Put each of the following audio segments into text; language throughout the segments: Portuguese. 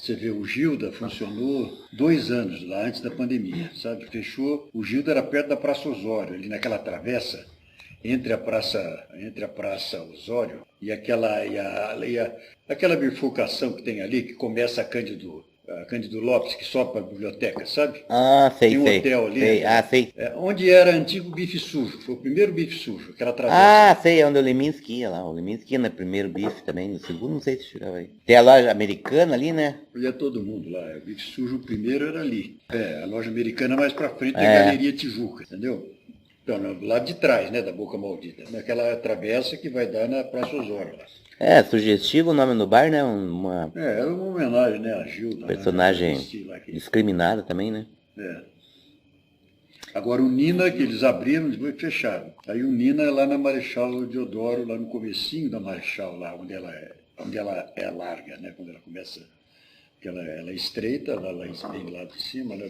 Você vê, o Gilda funcionou 2 anos lá antes da pandemia, sabe? Fechou, o Gilda era perto da Praça Osório, ali naquela travessa entre a Praça Osório e aquela bifurcação que tem ali, que começa a Cândido Lopes, que sobe para a biblioteca, sabe? Ah, sei, Tem um sei. hotel ali, Sei. Ah, sei. onde era antigo bife sujo, foi o primeiro bife sujo, aquela travessa Ah, ali. sei, é onde o Leminski ia lá. O Leminski ia no primeiro bife também, no segundo não sei se chegava aí. Tem a loja americana ali, né? Ia todo mundo lá, o bife sujo o primeiro era ali. A loja americana mais para frente é a É. Galeria Tijuca, entendeu? Então, do lado de trás, né, da Boca Maldita, naquela travessa que vai dar na Praça Osório lá. É, sugestivo o nome do bar, né? Uma Era uma homenagem, né, a Gilda, lá, né, personagem travesti lá que... discriminada também, né? É. Agora o Nina, que eles abriram, depois fecharam. Aí o Nina é lá na Marechal Deodoro, lá no comecinho da Marechal, lá onde ela é larga, né? Quando ela começa, que ela é estreita, ela vem lá de cima. Né?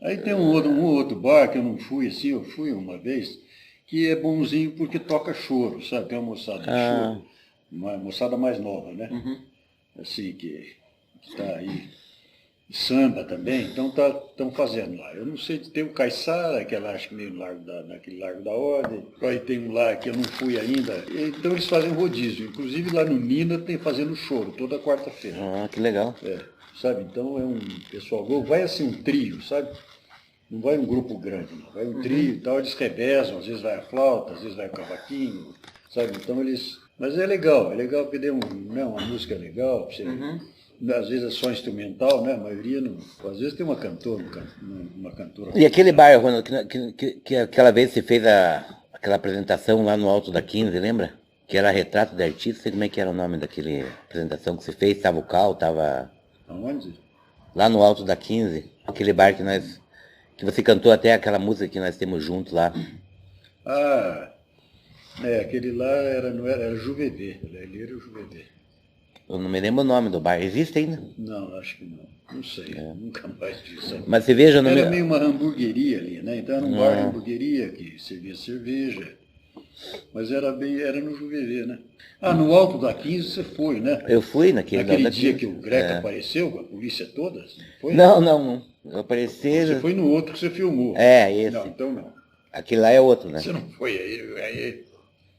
Aí tem um outro bar que eu não fui, assim, eu fui uma vez, que é bonzinho porque toca choro, sabe? Tem uma moçada de Ah, choro, uma moçada mais nova, né? Assim, que está aí samba também, então estão fazendo lá. Eu não sei, tem o Caiçara, que é lá, acho que meio naquele Largo da Ordem, aí tem um lá que eu não fui ainda. Então eles fazem rodízio, inclusive lá no Nina tem fazendo show, toda quarta-feira. que legal. Sabe? Então é um pessoal, vai assim um trio, sabe? Não vai um grupo grande, não. Vai um trio e tal, eles revezam, às vezes vai a flauta, às vezes vai o cavaquinho, sabe? Então eles... Mas é legal porque deu uma música legal, pra você... Às vezes é só instrumental, né? A maioria não. Às vezes tem uma cantora, uma cantora. E aquele bar, Ronald, que aquela vez você fez aquela apresentação lá no alto da 15, lembra? Que era retrato de artista, sei como é que era o nome daquele apresentação que você fez, tava o Cal, tava Aonde? lá no alto da 15, aquele bar que você cantou até aquela música que nós temos junto lá. Ah, aquele lá era Juvevê, ele era o Juvevê. Eu não me lembro o nome do bar, existe ainda? Não, acho que não. Não sei, nunca mais vi isso aí. Mas você veja no Era meu... meio uma hamburgueria ali, né? Então era um bar de hamburgueria que servia cerveja. Mas era no Juvevê, né? Ah, no alto da 15 você foi, né? Eu fui naquele Naquele da dia 15. que o Greca apareceu, com a polícia toda, não foi? Não. Eu apareci... Você foi no outro que você filmou. É, esse. Não, então não. Aquele lá é outro, né? Você não foi aí.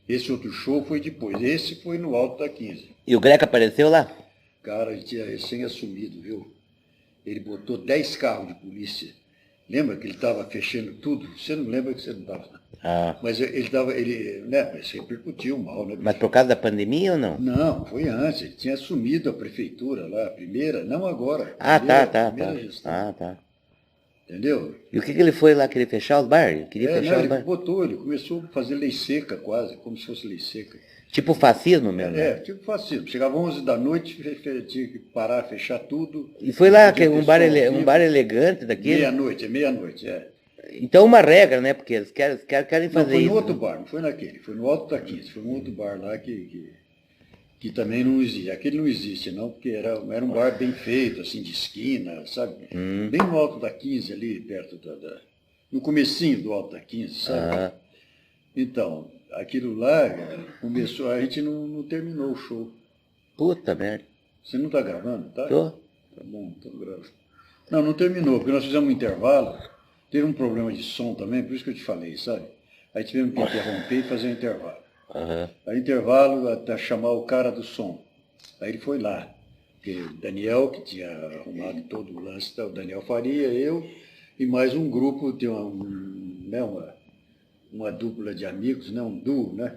Esse outro show foi depois. Esse foi no alto da 15. E o Greco apareceu lá? Cara, ele tinha recém-assumido, viu? Ele botou 10 carros de polícia. Lembra que ele estava fechando tudo? Você não lembra que você não estava. Ah. Mas mas repercutiu mal, né? Mas por causa da pandemia ou não? Não, foi antes. Ele tinha assumido a prefeitura lá, a primeira, não agora. Ah, tá. Primeira gestão. Ah, tá. Entendeu? E o que ele foi lá querer fechar os bar? Ele queria fechar os Ele bar. ele começou a fazer lei seca quase, como se fosse lei seca. Tipo fascismo mesmo. Né? Tipo fascismo. Chegava 11 da noite, tinha que parar, fechar tudo. E foi lá Podia ter um bar elegante daquele. Meia-noite. Então uma regra, né? Porque eles querem Não, fazer foi isso. no outro bar, não foi naquele. Foi no Alto da 15. Foi um outro bar lá que também não existe. Aquele não existe, não, porque era um bar bem feito, assim, de esquina, sabe? Bem no Alto da 15, ali perto no comecinho do Alto da 15, sabe? Então, aquilo lá começou, a gente não terminou o show. Puta merda. Você não está gravando, tá? Tô. Tá bom, então grava. Não terminou, porque nós fizemos um intervalo, teve um problema de som também, por isso que eu te falei, sabe? Aí tivemos que interromper e fazer um intervalo. Aí intervalo até chamar o cara do som. Aí ele foi lá. Porque o Daniel, que tinha arrumado todo o lance, o Daniel Faria, eu e mais um grupo, de uma dupla de amigos, né? Um duo, né?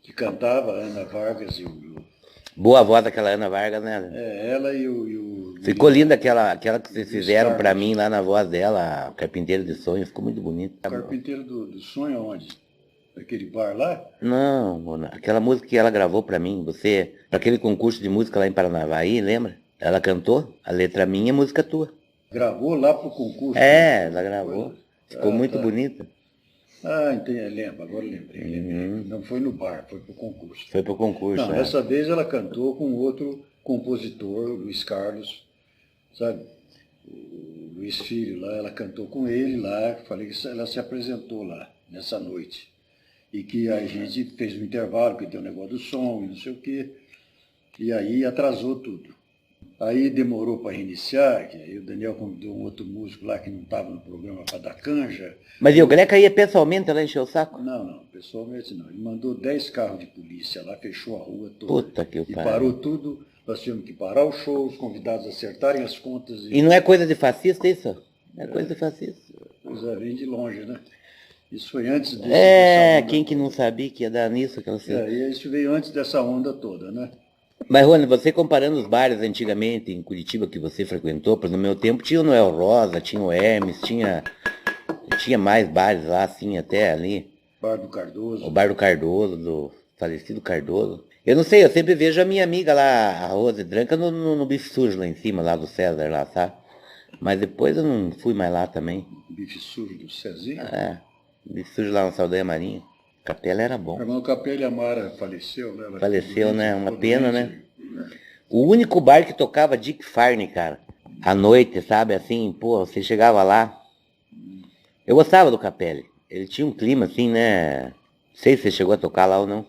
Que cantava, a Ana Vargas e o... Boa voz daquela Ana Vargas, né? Ela e o... Ficou linda aquela que vocês fizeram pra mim lá na voz dela, a Carpinteiro de Sonhos, ficou muito bonito. O Carpinteiro do Sonho aonde? Aquele bar lá? Não, Mona, aquela música que ela gravou pra mim, pra aquele concurso de música lá em Paranavaí, lembra? Ela cantou, a letra minha, a música tua. Gravou lá pro concurso? Ela gravou. Ficou muito bonita. Ah, entendi, lembro, agora lembrei. Não foi no bar, foi pro concurso. Foi pro concurso, Não, dessa vez ela cantou com outro compositor, o Luiz Carlos, sabe? O Luiz Filho lá, ela cantou com ele lá, falei que ela se apresentou lá, nessa noite. E que a gente fez um intervalo, que tem o negócio do som e não sei o quê, e aí atrasou tudo. Aí demorou para reiniciar, que aí o Daniel convidou um outro músico lá que não estava no programa para dar canja. Mas e o Greca ia pessoalmente lá encher o saco? Não, pessoalmente não. Ele mandou 10 carros de polícia lá, fechou a rua toda. Puta que E pariu. parou tudo, nós tivemos que parar o show, os convidados acertarem as contas. E não é coisa de fascista isso? É coisa de fascista. Pois é, vem de longe, né? Isso foi antes dessa onda Quem que toda. não sabia que ia dar nisso? Aquela E isso veio antes dessa onda toda, né? Mas, Rony, você comparando os bares antigamente em Curitiba que você frequentou, porque no meu tempo tinha o Noel Rosa, tinha o Hermes, tinha mais bares lá, assim, até ali. Bar do Cardoso. O Bar do Cardoso, do falecido Cardoso. Eu não sei, eu sempre vejo a minha amiga lá, a Rose Branca, no bife sujo lá em cima, lá do César, lá, sabe? Mas depois eu não fui mais lá também. Bife sujo do Cezinho. Bife sujo lá na Saldanha Marinha. Capela era bom. O irmão Capelli Amara faleceu, né? Ela Faleceu, ficou né? doente, Uma ficou pena, doente, né? O único bar que tocava Dick Farney, cara. À noite, sabe? Assim, pô, você chegava lá. Eu gostava do Capelli. Ele tinha um clima assim, né? Não sei se você chegou a tocar lá ou não.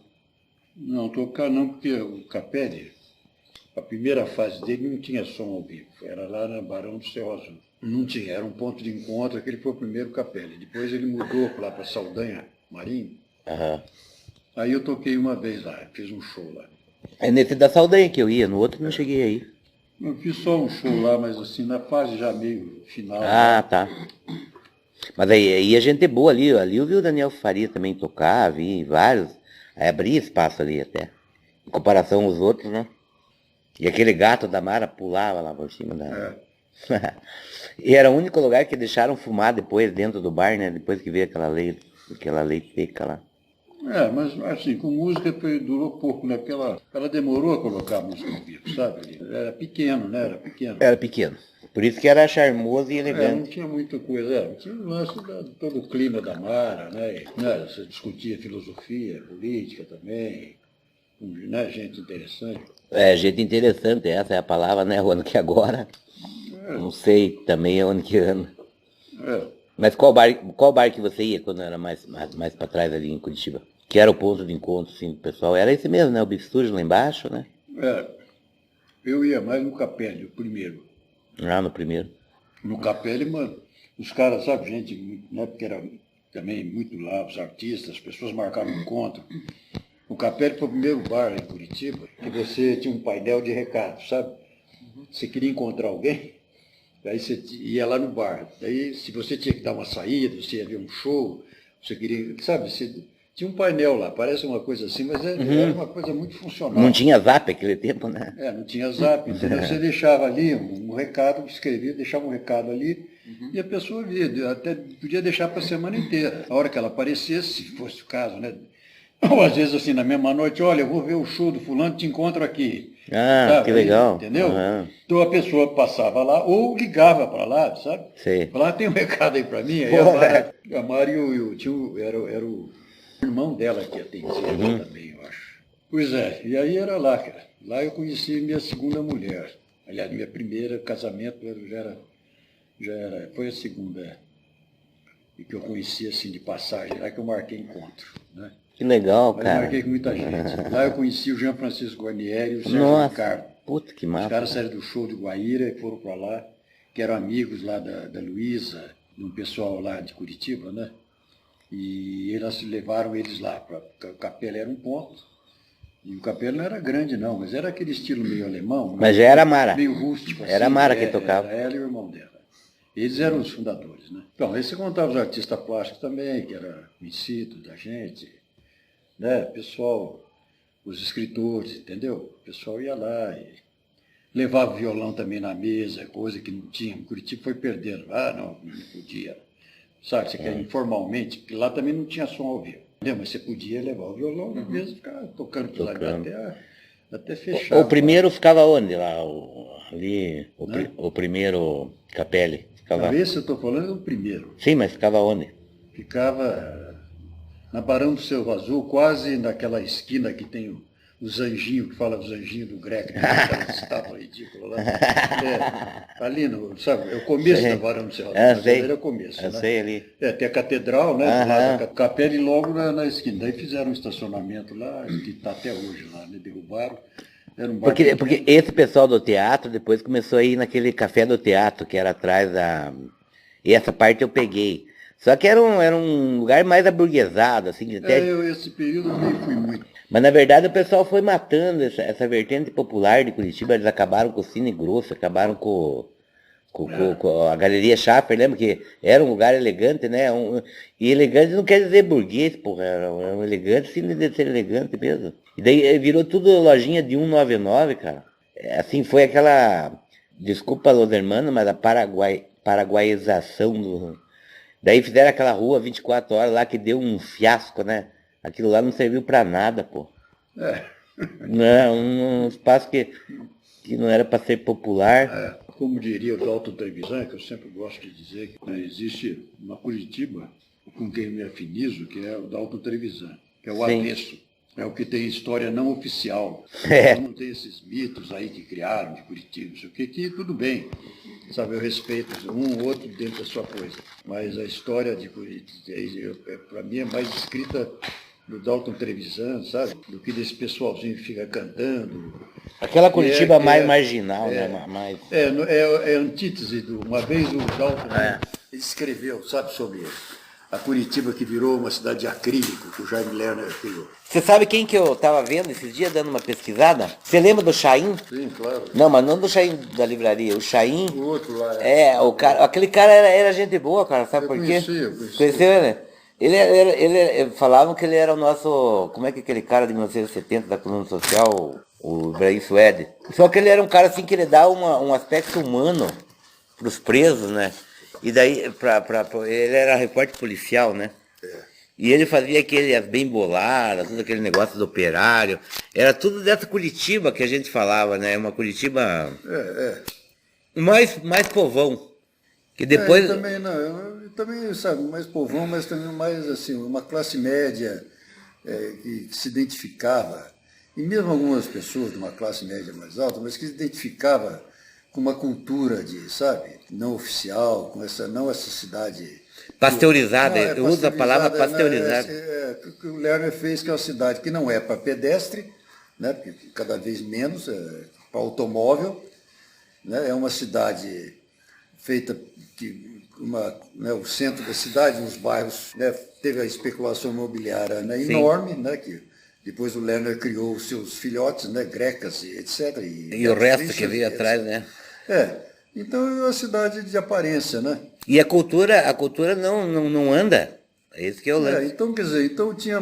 Não, tocar não, porque o Capelli, a primeira fase dele não tinha som ao vivo. Era lá na Barão do Cerro Azul. Não tinha, era um ponto de encontro, aquele foi o primeiro Capelli. Depois ele mudou lá para Saldanha Marinho. Aham. Aí eu toquei uma vez lá, fiz um show lá. É nesse da Saldanha que eu ia, no outro não cheguei aí. Eu fiz só um show lá, mas assim, na fase já meio final. Ah, tá. Mas aí a gente é boa ali. Ali eu vi o Daniel Faria também tocar, vi vários. Aí abria espaço ali até. Em comparação aos outros, né? E aquele gato da Mara pulava lá por cima da... E era o único lugar que deixaram fumar depois dentro do bar, né? Depois que veio aquela lei seca lá. Mas assim, com música durou pouco, né? Porque ela demorou a colocar a música ao vivo, sabe? Era pequeno, né? Era pequeno. Era pequeno. Por isso que era charmoso e Não elegante. tinha muita coisa. Tinha o lance todo o clima da Mara, né? Você discutia filosofia, política também, com, né? Gente interessante. Gente interessante, essa é a palavra, né, Rony? Que agora, não sei também aonde que anda. Mas qual bar que você ia quando era mais para trás ali em Curitiba? Que era o ponto de encontro, assim, do pessoal? Era esse mesmo, né? O Bife Sujo lá embaixo, né? Eu ia mais no Capelli, o primeiro. Lá no primeiro. No Capelli, mano, os caras, sabe, gente, né? Porque era também muito lá, os artistas, as pessoas marcavam encontro. O Capelli foi o primeiro bar em Curitiba que você tinha um painel de recados, sabe? Você queria encontrar alguém, aí você ia lá no bar. Daí, se você tinha que dar uma saída, você ia ver um show, você queria, sabe, você tinha um painel lá, parece uma coisa assim, mas era uma coisa muito funcional. Não tinha zap aquele tempo, né? Não tinha zap, entendeu? Você deixava ali um recado, escrevia, deixava um recado ali, e a pessoa via, até podia deixar para a semana inteira. A hora que ela aparecesse, se fosse o caso, né? Ou às vezes assim, na mesma noite, olha, eu vou ver o show do fulano, te encontro aqui. Sabe? Que legal. Entendeu? Então a pessoa passava lá, ou ligava para lá, sabe? Sei. Lá tem um recado aí para mim, aí a Mari era o irmão dela que atendia também, eu acho. Pois é, e aí era lá, cara. Lá eu conheci minha segunda mulher. Aliás, minha primeira casamento foi a segunda. E que eu conheci assim de passagem, lá que eu marquei encontro, né? Que legal, Mas cara. marquei com muita gente. Lá eu conheci o Jean Francisco Guarnieri e o Sérgio Nossa, Ricardo. puta que Os massa. caras saíram do show de Guaíra e foram para lá, que eram amigos lá da Luísa, de um pessoal lá de Curitiba, né? E eles levaram eles lá. O Capela era um ponto. E o Capela não era grande, não, mas era aquele estilo meio alemão. Mas já era Mara. Meio rústico, assim. Era a Mara que tocava. Era ela e o irmão dela. Eles eram os fundadores, né? Então, aí você contava os artistas plásticos também, que era conhecido da gente, né? Pessoal, os escritores, entendeu? O pessoal ia lá e levava violão também na mesa, coisa que não tinha. O Curitiba foi perdendo. Não podia. Sabe, você quer informalmente, porque lá também não tinha som ao vivo. Entendeu? Mas você podia levar o violão na mesa e ficar tocando por lá até fechar. O primeiro ficava onde lá? O primeiro Capelli. Ficava... Esse eu estou falando do primeiro. Sim, mas ficava onde? Ficava na Barão do Cerro Azul, quase naquela esquina que tem os anjinhos, que fala os anjinhos do Greco, aquela estátua ridícula lá. Ali, sabe, é o começo da Barão do Cerro Azul. Sei. É o começo, Eu né? sei ali. Tem a catedral, né? Do lado da Capela e logo na esquina. Daí fizeram um estacionamento lá, que está até hoje lá, né? Derrubaram. Era um bar Porque, pequeno. porque esse pessoal do teatro depois começou a ir naquele café do teatro, que era atrás da. E essa parte eu peguei. Só que era um lugar mais aburguesado, assim, até. Esse período eu nem fui muito. Mas na verdade o pessoal foi matando essa vertente popular de Curitiba, eles acabaram com o Cine Grosso, acabaram com a Galeria Schaffer, lembra que era um lugar elegante, né? E elegante não quer dizer burguês, porra, era um elegante sim de ser elegante mesmo. E daí virou tudo lojinha de 199, cara. Assim, foi aquela, desculpa los hermanos, mas a paraguaização do... Daí fizeram aquela rua 24 horas lá que deu um fiasco, né? Aquilo lá não serviu pra nada, pô. É. Não, um espaço que não era pra ser popular. Como diria o Dalton Trevisan, que eu sempre gosto de dizer que existe uma Curitiba com quem eu me afinizo, que é o Dalton Trevisan, que é o Sim. avesso. É o que tem história não oficial. É. Então não tem esses mitos aí que criaram de Curitiba, não sei o que tudo bem. Sabe, eu respeito um ou outro dentro da sua coisa. Mas a história de Curitiba, para mim, é mais escrita do Dalton Trevisan, sabe? Do que desse pessoalzinho que fica cantando. Aquela Curitiba mais marginal, né? Mais... É a antítese do... Uma vez o Dalton ele escreveu, sabe, sobre a Curitiba que virou uma cidade de acrílico, que o Jaime Lerner criou. Você sabe quem que eu tava vendo esses dias, dando uma pesquisada? Você lembra do Chaim? Sim, claro. Não, mas não do Chaim da livraria, o Chaim... O outro lá. O cara, aquele cara era gente boa, cara, sabe por quê? Eu conheci. Conheceu ele? Falavam que ele era o nosso, como é que aquele cara de 1970 da coluna social, o Ibrahim Suede. Só que ele era um cara assim que ele dá um aspecto humano pros presos, né? E daí, ele era repórter policial, né? E ele fazia as bem boladas, tudo aquele negócio do operário. Era tudo dessa Curitiba que a gente falava, né? Uma Curitiba mais povão. Que depois... também, sabe, mais povão, mas também mais, assim, uma classe média que se identificava, e mesmo algumas pessoas de uma classe média mais alta, mas que se identificava com uma cultura sabe, não oficial, com essa cidade... Pasteurizada, eu uso a palavra pasteurizada. O que o Lerner fez, que é uma cidade que não é para pedestre, né, porque cada vez menos, para automóvel, né, é uma cidade feita o centro da cidade, nos bairros, né, teve a especulação imobiliária, né, enorme, né, que depois o Lerner criou os seus filhotes, né, grecas, etc. E o resto que veio atrás, né? Então é uma cidade de aparência, né? E a cultura não anda. É isso que eu lembro. Então, quer dizer, tinha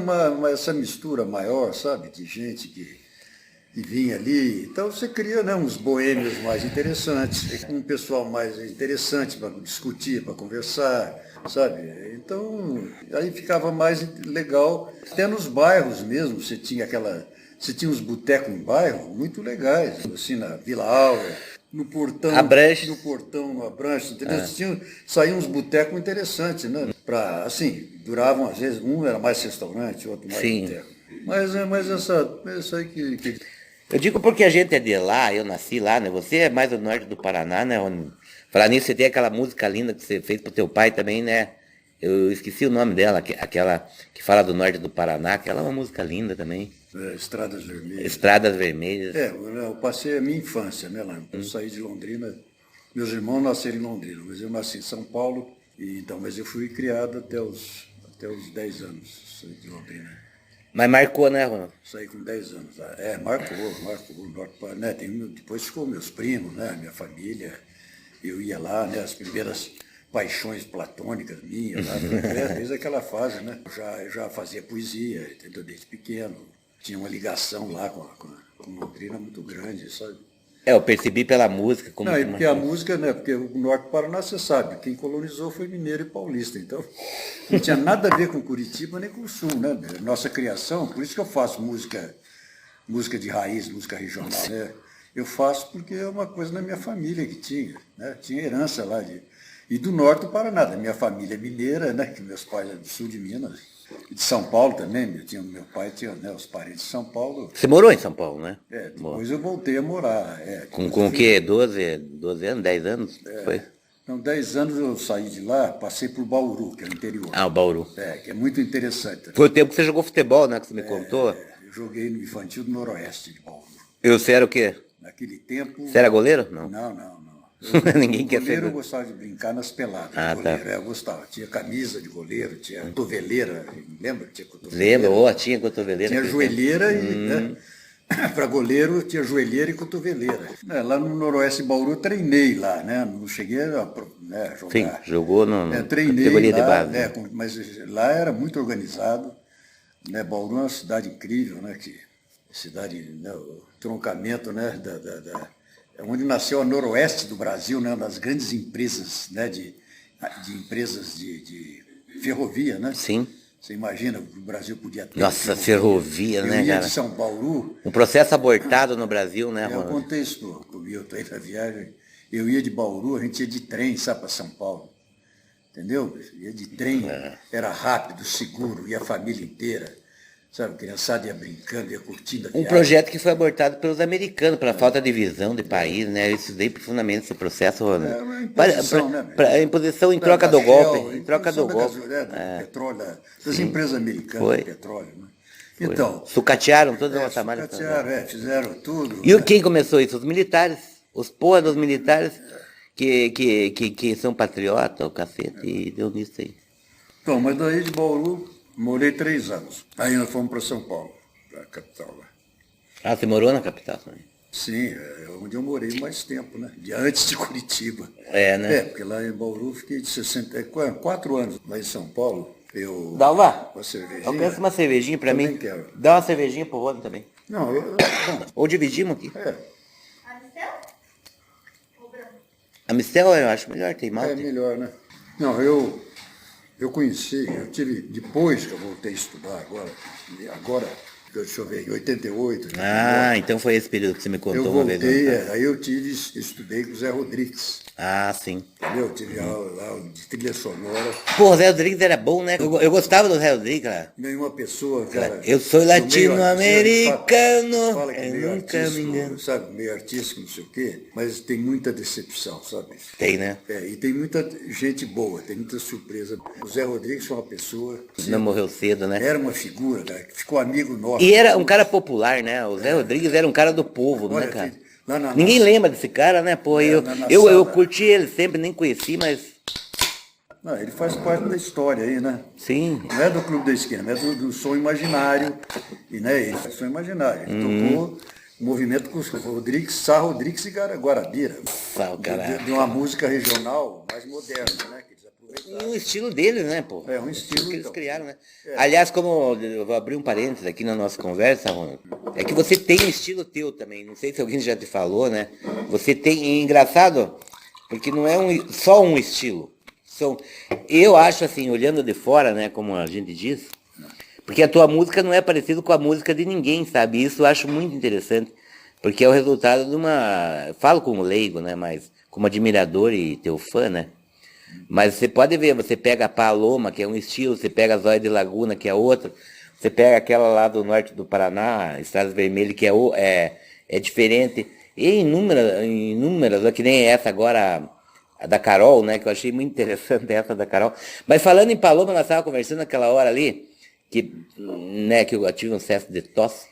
essa mistura maior, sabe, de gente que vinha ali. Então você cria, né, uns boêmios mais interessantes, um pessoal mais interessante para discutir, para conversar, sabe? Então, aí ficava mais legal. Até nos bairros mesmo, você tinha uns botecos em bairro muito legais, assim, na Vila Áurea, no portão, no Abranches, saíam uns botecos interessantes, né? Assim, duravam, às vezes, um era mais restaurante, outro mais boteco. Mas essa aí que... Eu digo porque a gente é de lá, eu nasci lá, né? Você é mais do norte do Paraná, né? Falar nisso, você tem aquela música linda que você fez pro teu pai também, né? Eu esqueci o nome dela, aquela que fala do norte do Paraná, aquela é uma música linda também. Estradas Vermelhas. Estradas Vermelhas. Eu passei a minha infância, né, lá. Eu saí de Londrina, meus irmãos nasceram em Londrina, mas eu nasci em São Paulo, mas eu fui criado até os 10 anos, saí de Londrina. Mas marcou, né, Ronaldo? Saí com 10 anos. Marcou. Né, depois ficou meus primos, né, minha família. Eu ia lá, né, as primeiras paixões platônicas minhas, lá, desde aquela fase, né? Eu já fazia poesia, entendeu? Desde pequeno. Tinha uma ligação lá com Londrina muito grande, sabe? Eu percebi pela música. Porque a música, né? Porque o Norte do Paraná, você sabe, quem colonizou foi mineiro e paulista, então não tinha nada a ver com Curitiba nem com o Sul, né? Nossa criação, por isso que eu faço música de raiz, música regional, né? Eu faço porque é uma coisa na minha família que tinha, né? Tinha herança lá e do Norte do Paraná, da minha família mineira, né? Que meus pais eram do sul de Minas. De São Paulo também, meu pai tinha, né, os parentes de São Paulo. Você morou em São Paulo, né? Depois eu voltei a morar. Com o quê? 12 anos, 10 anos? Foi? Então, 10 anos eu saí de lá, passei por Bauru, que é o interior. O Bauru. Que é muito interessante. Foi o tempo que você jogou futebol, né, que você me contou? Eu joguei no Infantil do Noroeste de Bauru. E você era o quê? Naquele tempo... Você era goleiro? Não. Não. Ninguém quer ser goleiro. Eu goleiro. gostava de brincar nas peladas. Ah, de goleiro. tá. Eu gostava. Tinha camisa de goleiro, tinha cotoveleira. Lembra? Tinha cotoveleira. Lembra? Oh, tinha cotoveleira. Tinha joelheira e... Né? Para goleiro tinha joelheira e cotoveleira. Lá no Noroeste Bauru eu treinei lá, né? Não cheguei a jogar. Sim, jogou na treinei categoria lá, de base. mas lá era muito organizado. Né? Bauru é uma cidade incrível, né? Cidade, né? O troncamento, né? É onde nasceu a Noroeste do Brasil, né? Uma das grandes empresas, né? de empresas de ferrovia, né? Sim. Você imagina, o Brasil podia ter... Nossa, ferrovia, né, Eu ia cara? de São Paulo... Um processo abortado no Brasil, né, Eu Ronaldo? contei isso pro Milton aí na viagem. Eu ia de Bauru, a gente ia de trem, sabe, para São Paulo. Entendeu? Ia de trem, era rápido, seguro, ia a família inteira. Sabe, criançada ia brincando, ia curtindo a Um viagem. projeto que foi abortado pelos americanos, pela falta de visão de país, né? Eu estudei profundamente esse processo, Ronaldo. É uma imposição, né? A imposição em troca Da do Shell, golpe. Em troca do golpe. do petróleo, das empresas americanas Foi. de petróleo. Né? Então, Sucatearam todas as nossas marcas. sucatearam, fizeram tudo. E quem começou isso? Os militares. Os porra dos militares que são patriotas, o cacete, e deu nisso aí. Então, mas daí de Bauru, morei 3 anos. Aí nós fomos para São Paulo, para a capital lá. Ah, você morou na capital também? Sim, é onde eu morei mais tempo, né? Antes de Curitiba. É, né? Porque lá em Bauru fiquei de 4 anos. Lá em São Paulo, eu... Dalva, Uma cervejinha. alcança uma cervejinha pra Também mim. quero. Dá uma cervejinha pro Rodo também. Não, Ou dividimos aqui. A Mistel? A Ou Brahma? Mistel eu acho melhor, tem é malte. melhor, né? Não, eu conheci, eu tive, depois que eu voltei a estudar agora, deixa eu ver, em 88, Ah, então foi esse período que você me contou eu uma vez. voltei, Né? aí eu estudei com o Zé Rodrigues, Ah, sim. entendeu? Eu tive aula lá de trilha sonora, Pô, o Zé Rodrigues era bom, né? Eu gostava do Zé Rodrigues, cara. nenhuma pessoa, cara... Eu sou do meio latino-americano, fala que eu meio nunca me artístico, engano. sabe, meio artístico, não sei o quê, mas tem muita decepção, sabe? Tem, né? E tem muita gente boa, tem muita surpresa. O Zé Rodrigues foi uma pessoa... Não morreu cedo, né? Era uma figura, cara, que ficou amigo nosso. E era um cara popular, né? O Zé Rodrigues era um cara do povo, Olha, né, cara? filho, lá na Ninguém nossa- lembra desse cara, né, pô? Eu sala. curti ele sempre, nem conheci, mas Não, ele faz parte da história aí, né? sim. Não é do Clube da Esquina, mas do Som Imaginário. E, né, ele faz Som Imaginário. Ele tocou o movimento com o Sá Rodrigues e Guarabira. Sá, caralho. De uma música regional mais moderna, né? Que eles aproveitaram. E o estilo deles, né, pô? É, um estilo, que eles então. criaram, né? Aliás, como eu vou abrir um parênteses aqui na nossa conversa, Ronaldo, é que você tem um estilo teu também. Não sei se alguém já te falou, né? Você tem, e engraçado, porque não é só um estilo. Eu acho assim, olhando de fora, né, como a gente diz, porque a tua música não é parecida com a música de ninguém, sabe? Isso eu acho muito interessante, porque é o resultado de uma... Falo como leigo, né, mas como admirador e teu fã, né? Mas você pode ver, você pega a Paloma, que é um estilo, você pega a Zóia de Laguna, que é outro, você pega aquela lá do norte do Paraná, Estradas Vermelhas, que é diferente, e inúmeras, que nem essa agora, a da Carol, né, que eu achei muito interessante essa da Carol. Mas falando em Paloma, nós estávamos conversando naquela hora ali, que eu tive um excesso de tosse,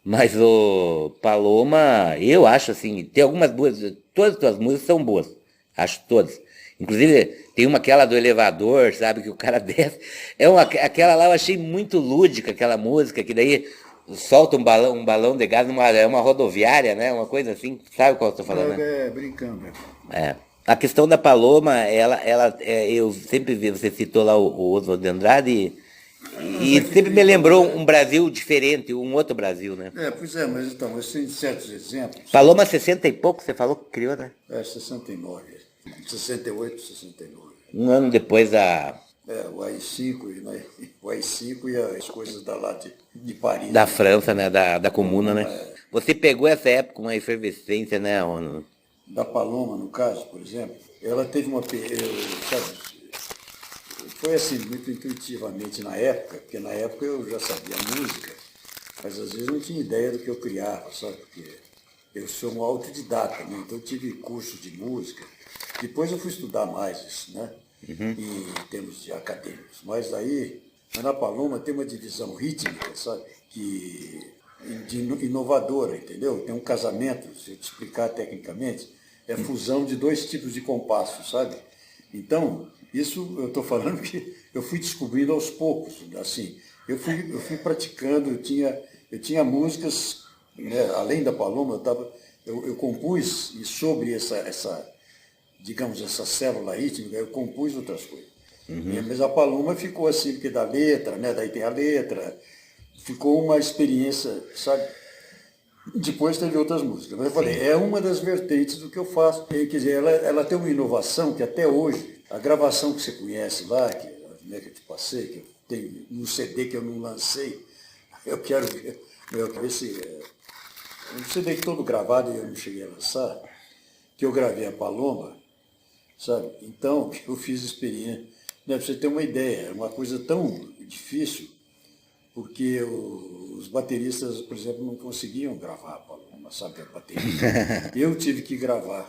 mas o Paloma, eu acho assim, tem algumas músicas, todas as tuas músicas são boas, acho todas. Inclusive, tem aquela do elevador, sabe, que o cara desce. Aquela lá eu achei muito lúdica, aquela música, que daí solta um balão de gás é uma rodoviária, né? Uma coisa assim, sabe qual eu estou falando? Né? Brincando. É. A questão da Paloma, eu sempre vi, você citou lá o Oswald de Andrade, e sempre me lembrou um Brasil diferente, um outro Brasil, né? Pois é, mas então, eu tenho certos exemplos. Paloma 60 e pouco, você falou que criou, né? 69, 68, 69. Um ano depois O AI-5 e as coisas lá de Paris. da França, né? Da Comuna, né? Você pegou essa época, uma efervescência, né? Da Paloma, no caso, por exemplo, ela teve sabe, foi assim, muito intuitivamente na época, porque na época eu já sabia música, mas às vezes não tinha ideia do que eu criava, sabe? Porque eu sou um autodidata, né? Então eu tive cursos de música. Depois eu fui estudar mais isso, né? Em termos de acadêmicos. Mas na Paloma tem uma divisão rítmica, sabe? Que em inovadora, entendeu? Tem um casamento, se eu te explicar tecnicamente, é fusão de dois tipos de compassos, sabe? Então, isso eu estou falando que eu fui descobrindo aos poucos, assim. Eu fui praticando, eu tinha músicas, né, além da Paloma, eu compus, e sobre digamos, essa célula rítmica, eu compus outras coisas. Mas a Paloma ficou assim, porque da letra, né, daí tem a letra, ficou uma experiência, sabe? Depois teve outras músicas. Mas eu falei, é uma das vertentes do que eu faço. Quer dizer, ela tem uma inovação que até hoje, a gravação que você conhece lá, né, que eu te passei, que eu tenho no CD que eu não lancei, eu quero ver se... um CD todo gravado e eu não cheguei a lançar, que eu gravei a Paloma, sabe? Então, eu fiz experiência. Né, para você ter uma ideia, é uma coisa tão difícil, porque os bateristas, por exemplo, não conseguiam gravar a Paloma, sabe, a bateria. Eu tive que gravar.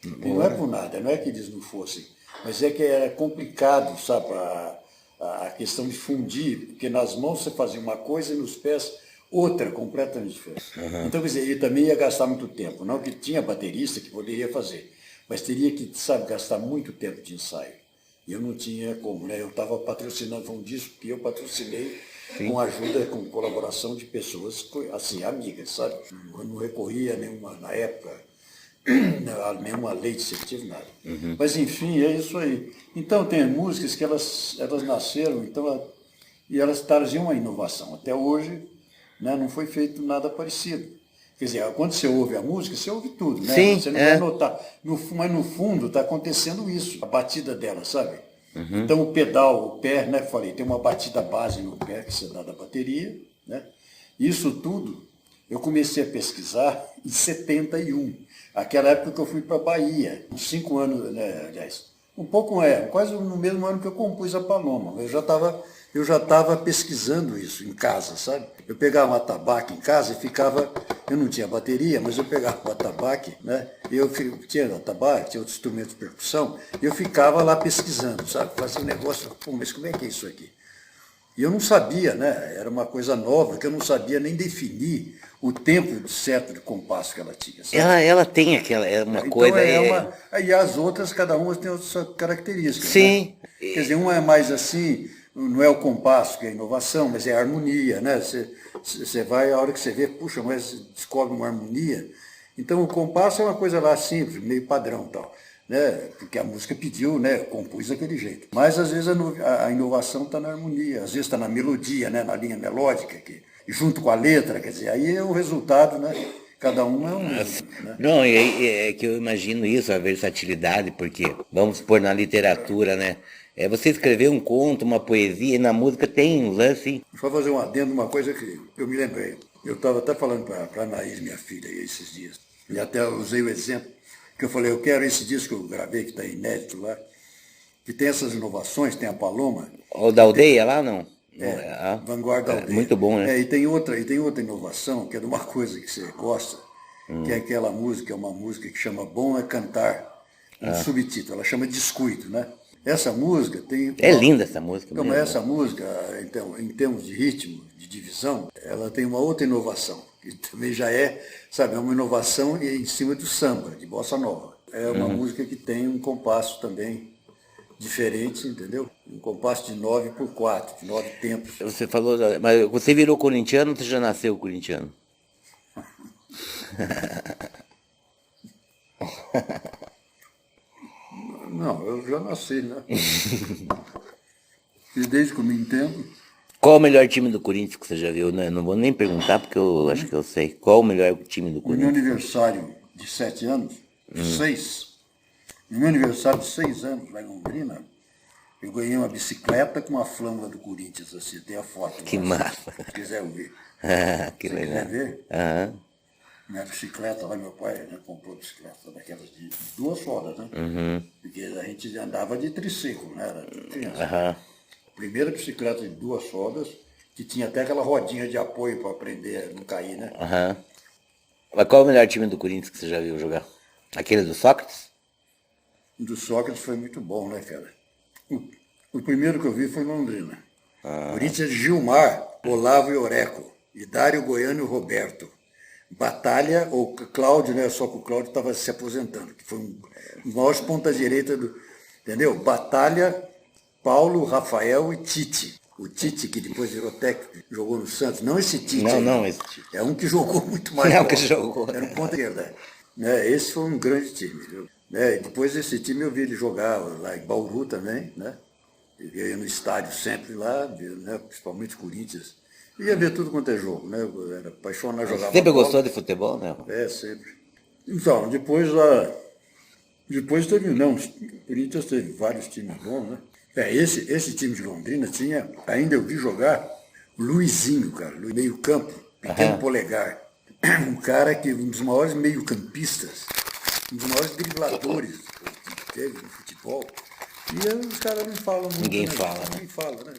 E não é por nada, não é que eles não fossem, mas é que era complicado, sabe, a questão de fundir, porque nas mãos você fazia uma coisa e nos pés outra, completamente diferente. Então, quer dizer, ele também ia gastar muito tempo, não que tinha baterista que poderia fazer, mas teria que, sabe, gastar muito tempo de ensaio. E eu não tinha como, né? Eu estava patrocinando, foi um disco que eu patrocinei com ajuda, com colaboração de pessoas, assim, amigas, sabe? Eu não recorria a nenhuma, na época, a nenhuma lei de incentivo, nada. Mas, enfim, é isso aí. Então, tem músicas que elas nasceram, então, e elas traziam uma inovação. Até hoje, né, não foi feito nada parecido. Quer dizer, quando você ouve a música, você ouve tudo, né? Sim, você não vai notar. Mas no fundo está acontecendo isso, a batida dela, sabe? Então o pedal, o pé, né? Falei, tem uma batida base no pé que você dá da bateria, né? Isso tudo eu comecei a pesquisar em 71, aquela época que eu fui para a Bahia, uns 5 anos, né, aliás, um pouco quase no mesmo ano que eu compus a Paloma. Eu já estava pesquisando isso em casa, sabe? Eu pegava uma atabaque em casa e ficava... Eu não tinha bateria, mas eu pegava o atabaque, né? Tinha atabaque, tinha outros instrumentos de percussão, e eu ficava lá pesquisando, sabe? Fazia um negócio, pô, mas como é que é isso aqui? E eu não sabia, né? Era uma coisa nova, que eu não sabia nem definir o tempo certo de compasso que ela tinha. Sabe? Ela tem aquela, uma Então, coisa... E as outras, cada uma tem outras características. Sim. Né? Quer dizer, uma é mais assim, não é o compasso, que é a inovação, mas é a harmonia, né? Você vai, a hora que você vê, puxa, mas descobre uma harmonia. Então, o compasso é uma coisa lá simples, meio padrão e tal. Né? Porque a música pediu, né? Compus daquele jeito. Mas, às vezes, a inovação está na harmonia, às vezes está na melodia, né? Na linha melódica, junto com a letra, quer dizer, aí é o resultado, né? Cada um é um... Né? Não, é que eu imagino isso, a versatilidade, porque, vamos supor, na literatura, né? Você escrever um conto, uma poesia, e na música tem um lance. Deixa eu fazer um adendo, uma coisa que eu me lembrei. Eu estava até falando para a Anaís, minha filha, esses dias, e até usei o exemplo, que eu falei, eu quero esse disco que eu gravei, que está inédito lá, que tem essas inovações, tem a Paloma. O da aldeia lá, não? Vanguarda da Aldeia. Muito bom, né? E tem outra inovação, que é de uma coisa que você gosta, que é aquela música, é uma música que chama Bom é Cantar, um subtítulo, ela chama Descuido, né? Essa música tem... É linda essa música. Então, mas essa música, então, em termos de ritmo, de divisão, ela tem uma outra inovação, que também já é, sabe, uma inovação em cima do samba, de bossa nova. É uma música que tem um compasso também diferente, entendeu? Um compasso de 9/4, de 9 tempos. Você falou, mas você virou corintiano ou você já nasceu corintiano? Não, eu já nasci, né? E desde que eu me entendo... Qual o melhor time do Corinthians que você já viu? Não vou nem perguntar, porque eu acho que eu sei. Qual o melhor time do No meu Corinthians? aniversário de 7 anos, 6, no meu aniversário de 6 anos, lá em Londrina, eu ganhei uma bicicleta com uma flâmula do Corinthians, assim, tem a foto. Que massa. Se quiser ver. Que Se legal. quiser ver, Aham. minha bicicleta lá, meu pai, né, comprou bicicleta daquelas de 2 rodas, né? Porque a gente andava de triciclo, né? Era criança. Aham. Primeira bicicleta de 2 rodas, que tinha até aquela rodinha de apoio para aprender a não cair, né? Aham. Mas qual o melhor time do Corinthians que você já viu jogar? Aquele do Sócrates? O do Sócrates foi muito bom, né, cara? O primeiro que eu vi foi em Londrina. Corinthians de Gilmar, Olavo e Oreco. e Dário, Goiano e Roberto. Batalha, ou Cláudio, né? Só que o Cláudio estava se aposentando, que foi um dos maiores ponta-direita do. Entendeu? Batalha, Paulo, Rafael e Tite. O Tite, que depois virou técnico, jogou no Santos. Não esse Tite. Não, aí, não, esse Tite. É um que jogou muito mais. Não, que jogou. Era um ponta-esquerda. Né? Esse foi um grande time. Viu? Né? Depois desse time eu vi ele jogar lá em Bauru também, né? Eu ia no estádio sempre lá, né? Principalmente Corinthians. Ia ver tudo quanto é jogo, né? Eu era apaixonado, jogava Sempre bola. gostou de futebol, né? É, sempre. Então, depois teve, não, o Corinthians teve vários times bons, né? Esse time de Londrina tinha, ainda eu vi jogar, Luizinho, cara, meio campo, pequeno polegar. Um cara que, um dos maiores meio-campistas, um dos maiores dribladores que teve no futebol. E os caras não falam muito. Ninguém né? fala, né? Ninguém fala, né?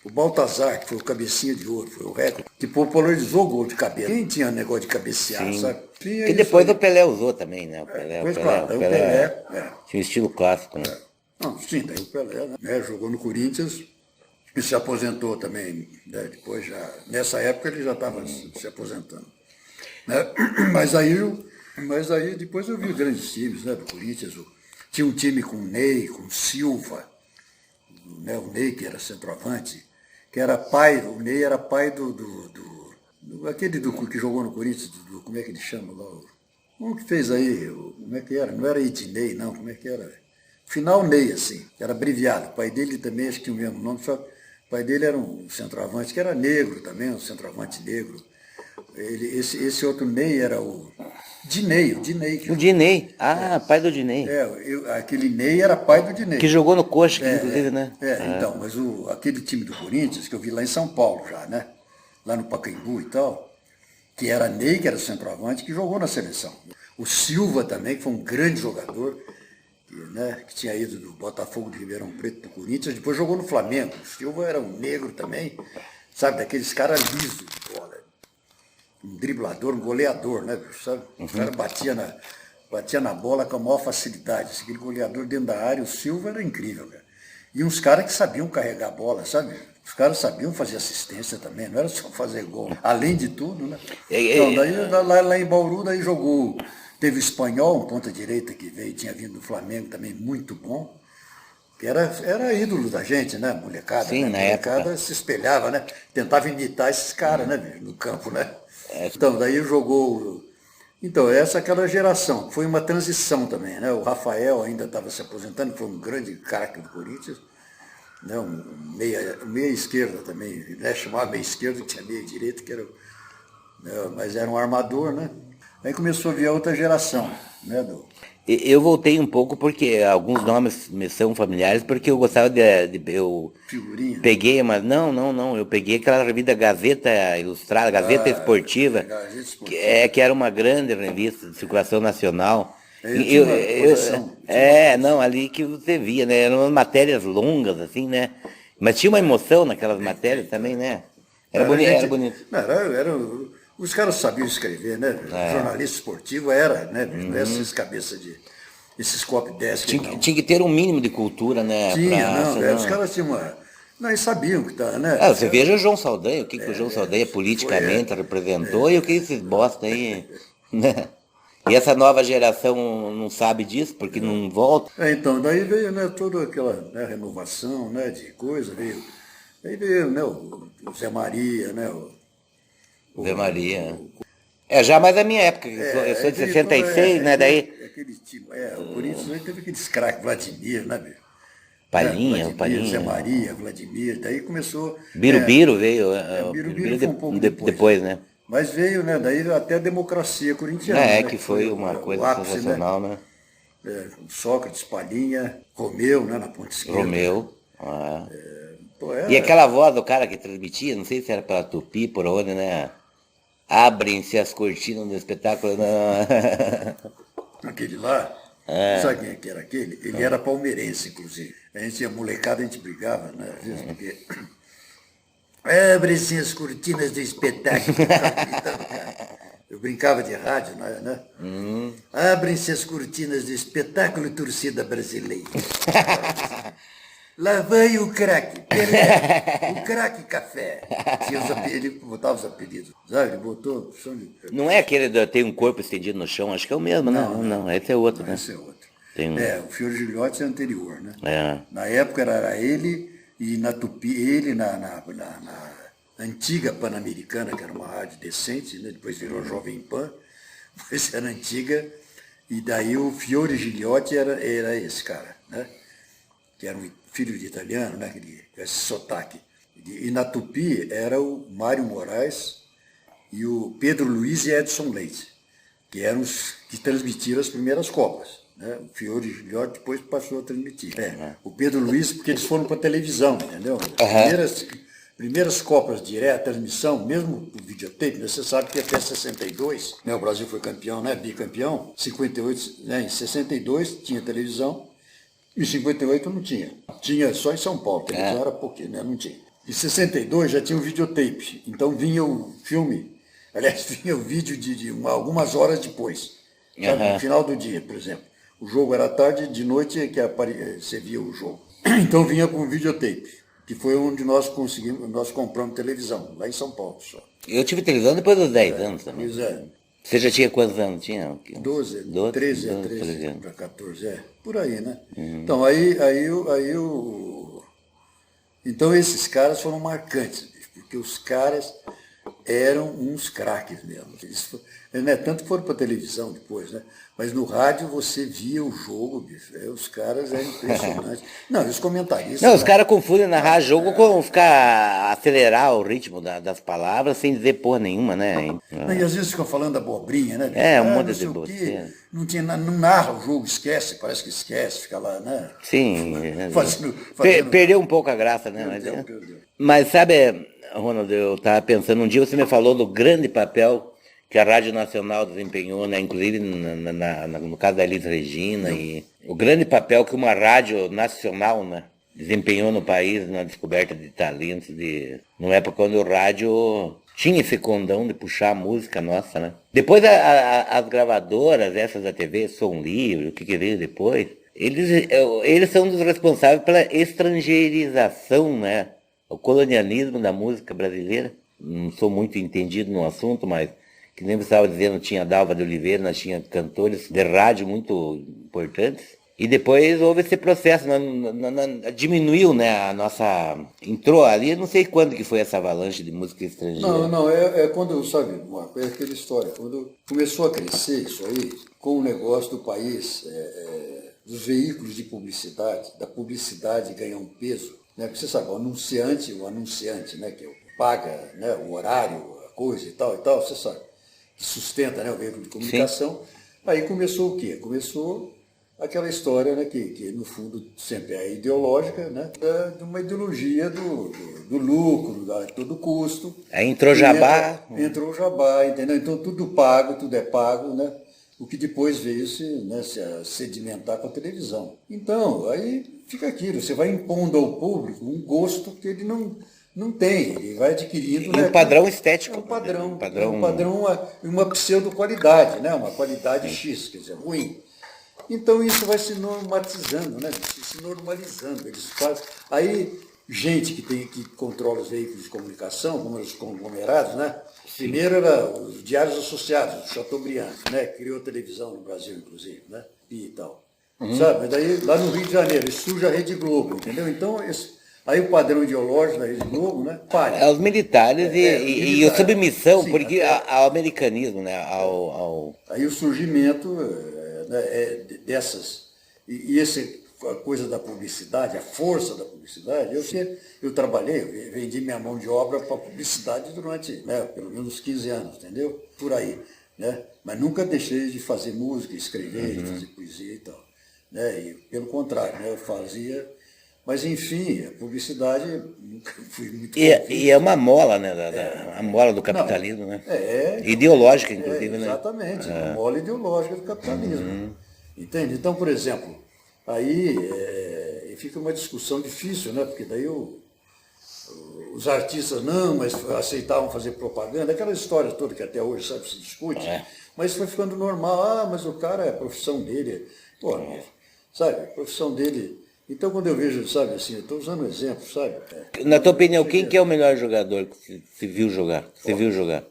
O Baltazar, que foi o cabecinha de ouro, foi o recorde, que popularizou o gol de cabeça. Quem tinha negócio de cabecear, Sim. sabe? Que depois o Pelé usou também, né? O Pelé, Pois claro, o Pelé. tinha um estilo clássico, né? Não, sim, daí o Pelé, né? Jogou no Corinthians e se aposentou também. Né? Depois já, nessa época ele já estava se aposentando. Né? Mas aí depois eu vi grandes times, né? Do Corinthians. Tinha um time com Ney, com Silva, né? O Ney que era centroavante, que era pai, o Ney era pai aquele que jogou no Corinthians, como é que ele chama lá? Um que fez aí, como é que era? Não era Ednei, não, como é que era? Final Ney, assim, era abreviado. O pai dele também, acho que tinha o mesmo nome, só o pai dele era um centroavante, que era negro também, um centroavante negro. Esse outro Ney era o Dinei. O Dinei. Pai do Dinei. Aquele Ney era pai do Dinei. Que jogou no Coxa, inclusive, né? Então, mas aquele time do Corinthians, que eu vi lá em São Paulo já, né? Lá no Pacaembu e tal, que era Ney, que era centroavante, que jogou na seleção. O Silva também, que foi um grande jogador, que tinha ido do Botafogo de Ribeirão Preto para o Corinthians, depois jogou no Flamengo. O Silva era um negro também, sabe, daqueles caras lisos de bola. Um driblador, um goleador, né, sabe? O cara batia na bola com a maior facilidade. Aquele goleador dentro da área, o Silva era incrível, cara. E uns caras que sabiam carregar a bola, sabe? Os caras sabiam fazer assistência também, não era só fazer gol. Além de tudo, né? Então, daí lá em Bauru, daí jogou. Teve o Espanhol, um ponta-direita que tinha vindo do Flamengo também, muito bom. Que era ídolo da gente, né? Molecada. Sim, né? na Molecada época. se espelhava, né? Tentava imitar esses caras, né? No campo, né? Então, daí jogou. Então, essa é aquela geração. Foi uma transição também, né? O Rafael ainda estava se aposentando, foi um grande craque do Corinthians. Né? Meia esquerda também, né? Chamava meia esquerda, tinha meia direita, mas era um armador, né? Aí começou a vir a outra geração, né? Eu voltei um pouco porque alguns nomes me são familiares, porque eu gostava eu Figurinha. peguei não, eu peguei aquela revista Gazeta Ilustrada, Gazeta Esportiva, Gazeta Esportiva. que era uma grande revista de circulação nacional. Tinha uma coleção. Não, ali que você via, né? Eram umas matérias longas, assim, né? Mas tinha uma emoção naquelas matérias também, né? Era bonito. Os caras sabiam escrever, né? Jornalista esportivo era, né? Não é essas cabeças esses copy-desk. Tinha que ter um mínimo de cultura, né? Os caras tinham uma. Não, eles sabiam que tá, né? Você veja o João Saldanha, o que o João Saldanha politicamente representou e o que esses bosta aí. Né? E essa nova geração não sabe disso, porque não volta. Então, daí veio, né, toda aquela renovação, né, de coisa, aí veio, né, o Zé Maria, né, Zé Maria. Já mais da minha época, eu sou de 66, né, daí... Aquele tipo, o Corinthians aí teve aqueles craques, Vladimir, né, bicho? Palhinha. Zé Maria, Vladimir, daí começou... Birubiru veio, Birubiru foi um pouco depois, né? Mas veio, né, daí até a democracia corintiana. Né, que foi uma coisa ápice, sensacional, né? Sócrates, Palhinha, Romeu, né, na ponta esquerda. Romeu. E aquela voz do cara que transmitia, não sei se era pela Tupi, por onde, né? Abrem-se as cortinas do espetáculo. Aquele lá, sabe quem é que era aquele? Ele era palmeirense, inclusive. A gente tinha molecada, a gente brigava, né? Às vezes, porque... Abrem-se as cortinas do espetáculo. Eu brincava de rádio, né? Abrem-se as cortinas do espetáculo torcida brasileira. Lá vai o craque, Pelé, o craque café. Ele botava os apelidos, sabe? Ele botou... Não é aquele que tem um corpo estendido no chão, acho que é o mesmo, né? Não, esse é outro, né? Esse é outro. Tem... o Fiore Gilhote é anterior, né? É. Na época era ele e na Tupi, ele na antiga Pan-Americana, que era uma rádio decente, né? Depois virou Jovem Pan, mas era antiga, e daí o Fiore Gilhote era esse cara, né? Que era um filho de italiano, né? Esse sotaque. E na Tupi era o Mário Moraes e o Pedro Luiz e Edson Leite, que eram os que transmitiram as primeiras Copas. Né? O Fiore Gilhote depois passou a transmitir. O Pedro Luiz, porque eles foram para a televisão, entendeu? Primeiras Copas direto, transmissão, mesmo o videotape, né? Você sabe que até 62, né? O Brasil foi campeão, né? Bicampeão, 58, né? Em 62 tinha televisão, em 58 não tinha. Tinha só em São Paulo, televisão era pouquinho, né? Não tinha. Em 62 já tinha o videotape, então vinha o filme, aliás, vinha o vídeo de algumas horas depois, sabe? No final do dia, por exemplo. O jogo era à tarde, de noite que você via o jogo. Então vinha com o videotape, que foi onde nós compramos televisão, lá em São Paulo só. Eu tive televisão depois dos 10 anos também. Pois é. Você já tinha quantos anos? Tinha? 12, 13 para 14, por aí, né? Então, então esses caras foram marcantes, bicho, porque os caras eram uns craques mesmo. Tanto foram para a televisão depois, né? Mas no rádio você via o jogo, bicho. Os caras eram impressionantes. Não, e os comentaristas... Não, os caras confundem narrar jogo com acelerar o ritmo das palavras sem dizer porra nenhuma, né? Não, e às vezes ficam falando abobrinha, né? Um monte de bobeira. Não narra o jogo, esquece, parece que esquece, fica lá, né? Sim. Fazendo... Perdeu um pouco a graça, né? Perdeu. Mas sabe, Ronald, eu estava pensando, um dia você me falou do grande papel que a Rádio Nacional desempenhou, né, inclusive no caso da Elis Regina, e o grande papel que uma rádio nacional, né, desempenhou no país na descoberta de talentos, numa época quando o rádio tinha esse condão de puxar a música nossa, né. Depois as gravadoras, essas da TV, Som Livre, o que veio depois, eles são dos responsáveis pela estrangeirização, né, o colonialismo da música brasileira. Não sou muito entendido no assunto, mas que nem você estava dizendo, tinha Dalva de Oliveira, nós tinha cantores de rádio muito importantes. E depois houve esse processo, diminuiu, né, a nossa... Entrou ali, não sei quando que foi essa avalanche de música estrangeira. Não, quando, sabe, Marco, é aquela história, quando começou a crescer isso aí, com o negócio do país, dos veículos de publicidade, da publicidade ganhar um peso, né, porque você sabe, o anunciante, né, que paga, né, o horário, a coisa e tal, você sabe, que sustenta, né, o veículo de comunicação. Sim. Aí começou o quê? Começou aquela história, né, que no fundo sempre é ideológica, né, de uma ideologia do lucro, a todo custo. Aí entrou jabá. Entrou o jabá, entendeu? Então tudo é pago, né? O que depois veio se sedimentar com a televisão. Então, aí fica aquilo, você vai impondo ao público um gosto que ele não tem, ele vai adquirindo... Um padrão estético. Um padrão, uma pseudo-qualidade, né? Uma qualidade X, quer dizer, ruim. Então isso vai se normatizando, né? Se normalizando. Eles fazem... Aí, gente que controla os veículos de comunicação, como os conglomerados, né? Primeiro era os diários associados, o Chateaubriand, né? Criou televisão no Brasil, inclusive, né? E tal. Sabe? Mas daí, lá no Rio de Janeiro, surge a Rede Globo, entendeu? Então, aí o padrão ideológico da Rede Globo, né? Falha. Os militares e a submissão, sim, porque ao americanismo, né? Aí o surgimento dessas... E a coisa da publicidade, a força da publicidade, eu trabalhei, eu vendi minha mão de obra para publicidade durante, né, pelo menos 15 anos, entendeu? Por aí, né? Mas nunca deixei de fazer música, escrever, de fazer poesia e tal. Né? E, pelo contrário, né, eu fazia... Mas, enfim, a publicidade nunca fui muito... E é uma mola, né? A mola do capitalismo, né? Ideológica, inclusive, né? Exatamente, uma mola ideológica do capitalismo. Entende? Então, por exemplo... Aí fica uma discussão difícil, né? Porque daí os artistas mas aceitavam fazer propaganda, aquela história toda que até hoje, sabe, se discute, mas foi ficando normal, mas o cara, a profissão dele, sabe, a profissão dele Então, quando eu vejo, sabe, assim, eu estou usando um exemplo, sabe? Na tua opinião, quem que é o melhor jogador que se viu jogar? Que você viu jogar?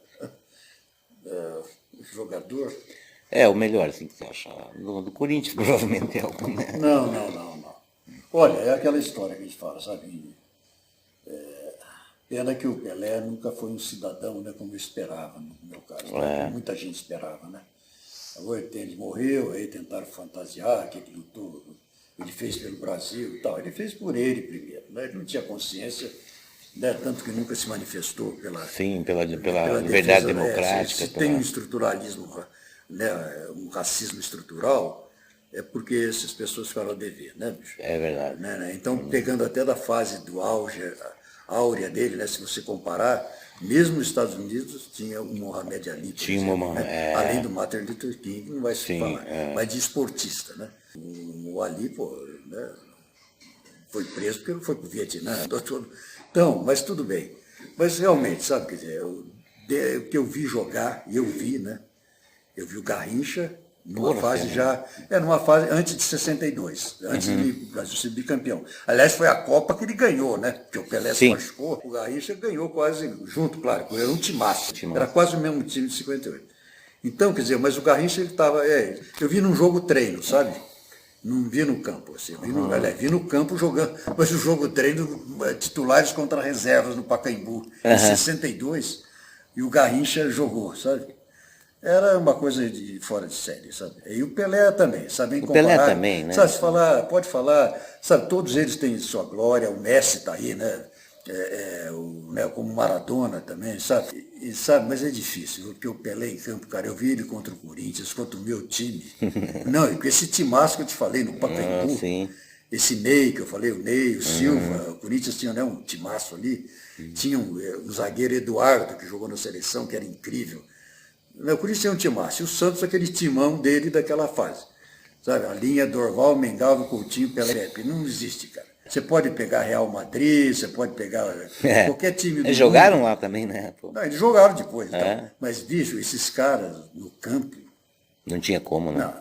Jogador? É, o melhor, assim, que você acha. Do Corinthians, provavelmente é algum, né? Não. Olha, é aquela história que a gente fala, sabe? Pena que o Pelé nunca foi um cidadão, né, como eu esperava, no meu caso. Né? Muita gente esperava, né? Agora ele morreu, aí tentaram fantasiar que ele lutou, ele fez pelo Brasil e tal. Ele fez por ele primeiro, né? Ele não tinha consciência, né? Tanto que nunca se manifestou pela liberdade defesa, democrática. se tem um estruturalismo, né, um racismo estrutural, é porque essas pessoas ficaram a dever, né, bicho? É verdade. Né? Então, pegando até da fase do auge, áurea dele, né, se você comparar, mesmo nos Estados Unidos tinha o Mohamed Ali, por exemplo, né? Além do Martin Luther King, não vai se falar, mas de esportista, né? O Ali, pô, né, foi preso porque foi para o Vietnã, então, mas tudo bem. Mas realmente, sabe, quer dizer, o que eu vi jogar, e eu vi, né? Eu vi o Garrincha numa fase já, numa fase antes de 62, antes de o Brasil ser bicampeão. Aliás, foi a Copa que ele ganhou, né? Porque o Pelé se machucou, o Garrincha ganhou quase junto, claro, era um timaço. Era quase o mesmo time de 58. Então, quer dizer, mas o Garrincha, ele estava, eu vi num jogo treino, sabe? Não vi no campo, assim, vi no campo jogando, mas o jogo treino, titulares contra reservas no Pacaembu, em 62, e o Garrincha jogou, sabe? Era uma coisa de fora de série, sabe? E o Pelé também, sabem comparar. O Pelé também, né? Sabe, pode falar, sabe, todos eles têm sua glória, o Messi está aí, né? Como Maradona também, sabe? Sabe? Mas é difícil, porque o Pelé em campo, cara, eu vi ele contra o Corinthians, contra o meu time. Não, e com esse timaço que eu te falei, no Pacaembu, esse Ney, que eu falei, o Ney, o Silva, o Corinthians tinha, né, um timaço ali, tinha um zagueiro Eduardo, que jogou na seleção, que era incrível. O Corinthians tinha um timaço, e o Santos aquele timão dele daquela fase. Sabe? A linha Dorval, Mengalvo, Coutinho, Pelé, não existe, cara. Você pode pegar Real Madrid, você pode pegar qualquer time do mundo. Eles jogaram lá também, né? Não, eles jogaram depois. Então. Mas, bicho, esses caras no campo... Não tinha como, né? Não.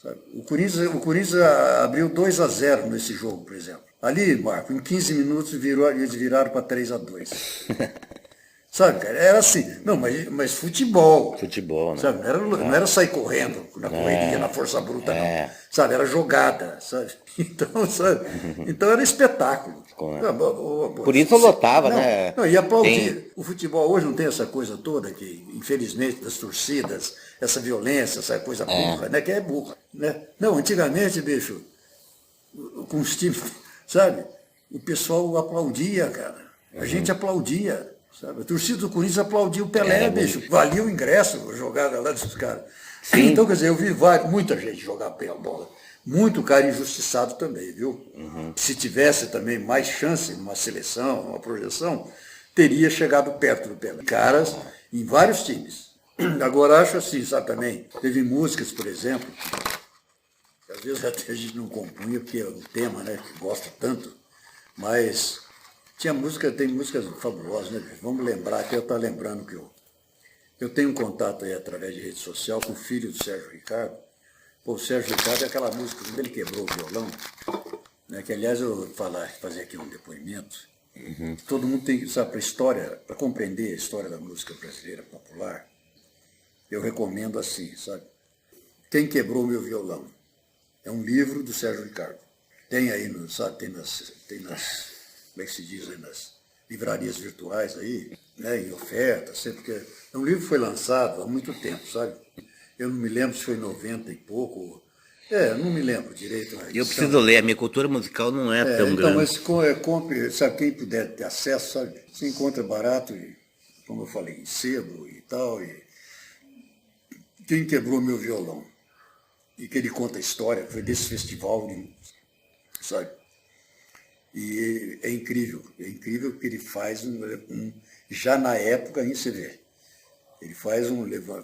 Sabe? O Corinthians abriu 2-0 nesse jogo, por exemplo. Ali, Marco, em 15 minutos eles viraram para 3-2. Sabe, cara, era assim, não, mas futebol. Futebol, né? Sabe, não era sair correndo na correria, na força bruta, não. Sabe, era jogada, sabe? Então, sabe? Então era espetáculo. Por isso eu lotava, né? Não, e aplaudir. O futebol hoje não tem essa coisa toda que, infelizmente, das torcidas, essa violência, essa coisa burra, né? Que é burra. Né? Não, antigamente, bicho, com os times, sabe? O pessoal aplaudia, cara. A gente aplaudia. Sabe? A torcida do Corinthians aplaudiu o Pelé, bicho. Valia o ingresso, jogada lá desses caras. Então, quer dizer, eu vi muita gente jogar bem a bola. Muito cara injustiçado também, viu? Se tivesse também mais chance numa seleção, numa projeção, teria chegado perto do Pelé. Caras em vários times. Agora, acho assim, sabe também? Teve músicas, por exemplo, que às vezes até a gente não compunha, porque é um tema, né, que gosta tanto, mas... tem músicas fabulosas, né? Vamos lembrar, que eu estou lembrando que eu tenho um contato aí através de rede social com o filho do Sérgio Ricardo. Pô, o Sérgio Ricardo é aquela música, quando ele quebrou o violão, né? Que aliás eu vou fazer aqui um depoimento. Todo mundo tem que, sabe, para compreender a história da música brasileira popular, eu recomendo assim, sabe? Quem Quebrou o Meu Violão? É um livro do Sérgio Ricardo. Tem aí, sabe, tem nas como é que se diz aí, nas livrarias virtuais aí, né, em oferta, sempre que... É um livro que foi lançado há muito tempo, sabe? Eu não me lembro se foi em 90 e pouco, não me lembro direito. Eu preciso ler, a minha cultura musical não é tão então, grande. Mas compre, sabe, quem puder ter acesso, sabe, você encontra barato, e, como eu falei, em sebo e tal, e Quem Quebrou Meu Violão? E que ele conta a história, foi desse festival, sabe? E é incrível que ele faz já na época em CV. Ele faz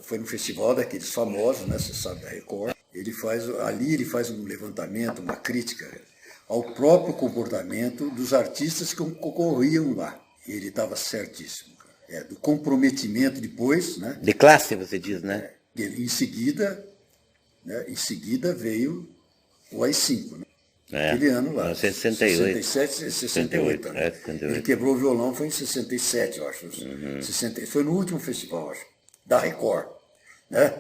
foi no festival daqueles famosos, né, você sabe, da Record. Ele faz um levantamento, uma crítica ao próprio comportamento dos artistas que concorriam lá. E ele estava certíssimo. Do comprometimento depois, né? De classe, você diz, né? Em seguida veio o AI-5, né? Aquele ano lá. 1968. 67, 68. Né? 68. Ele quebrou o violão, foi em 67, eu acho. 60, foi no último festival, acho, da Record. Né?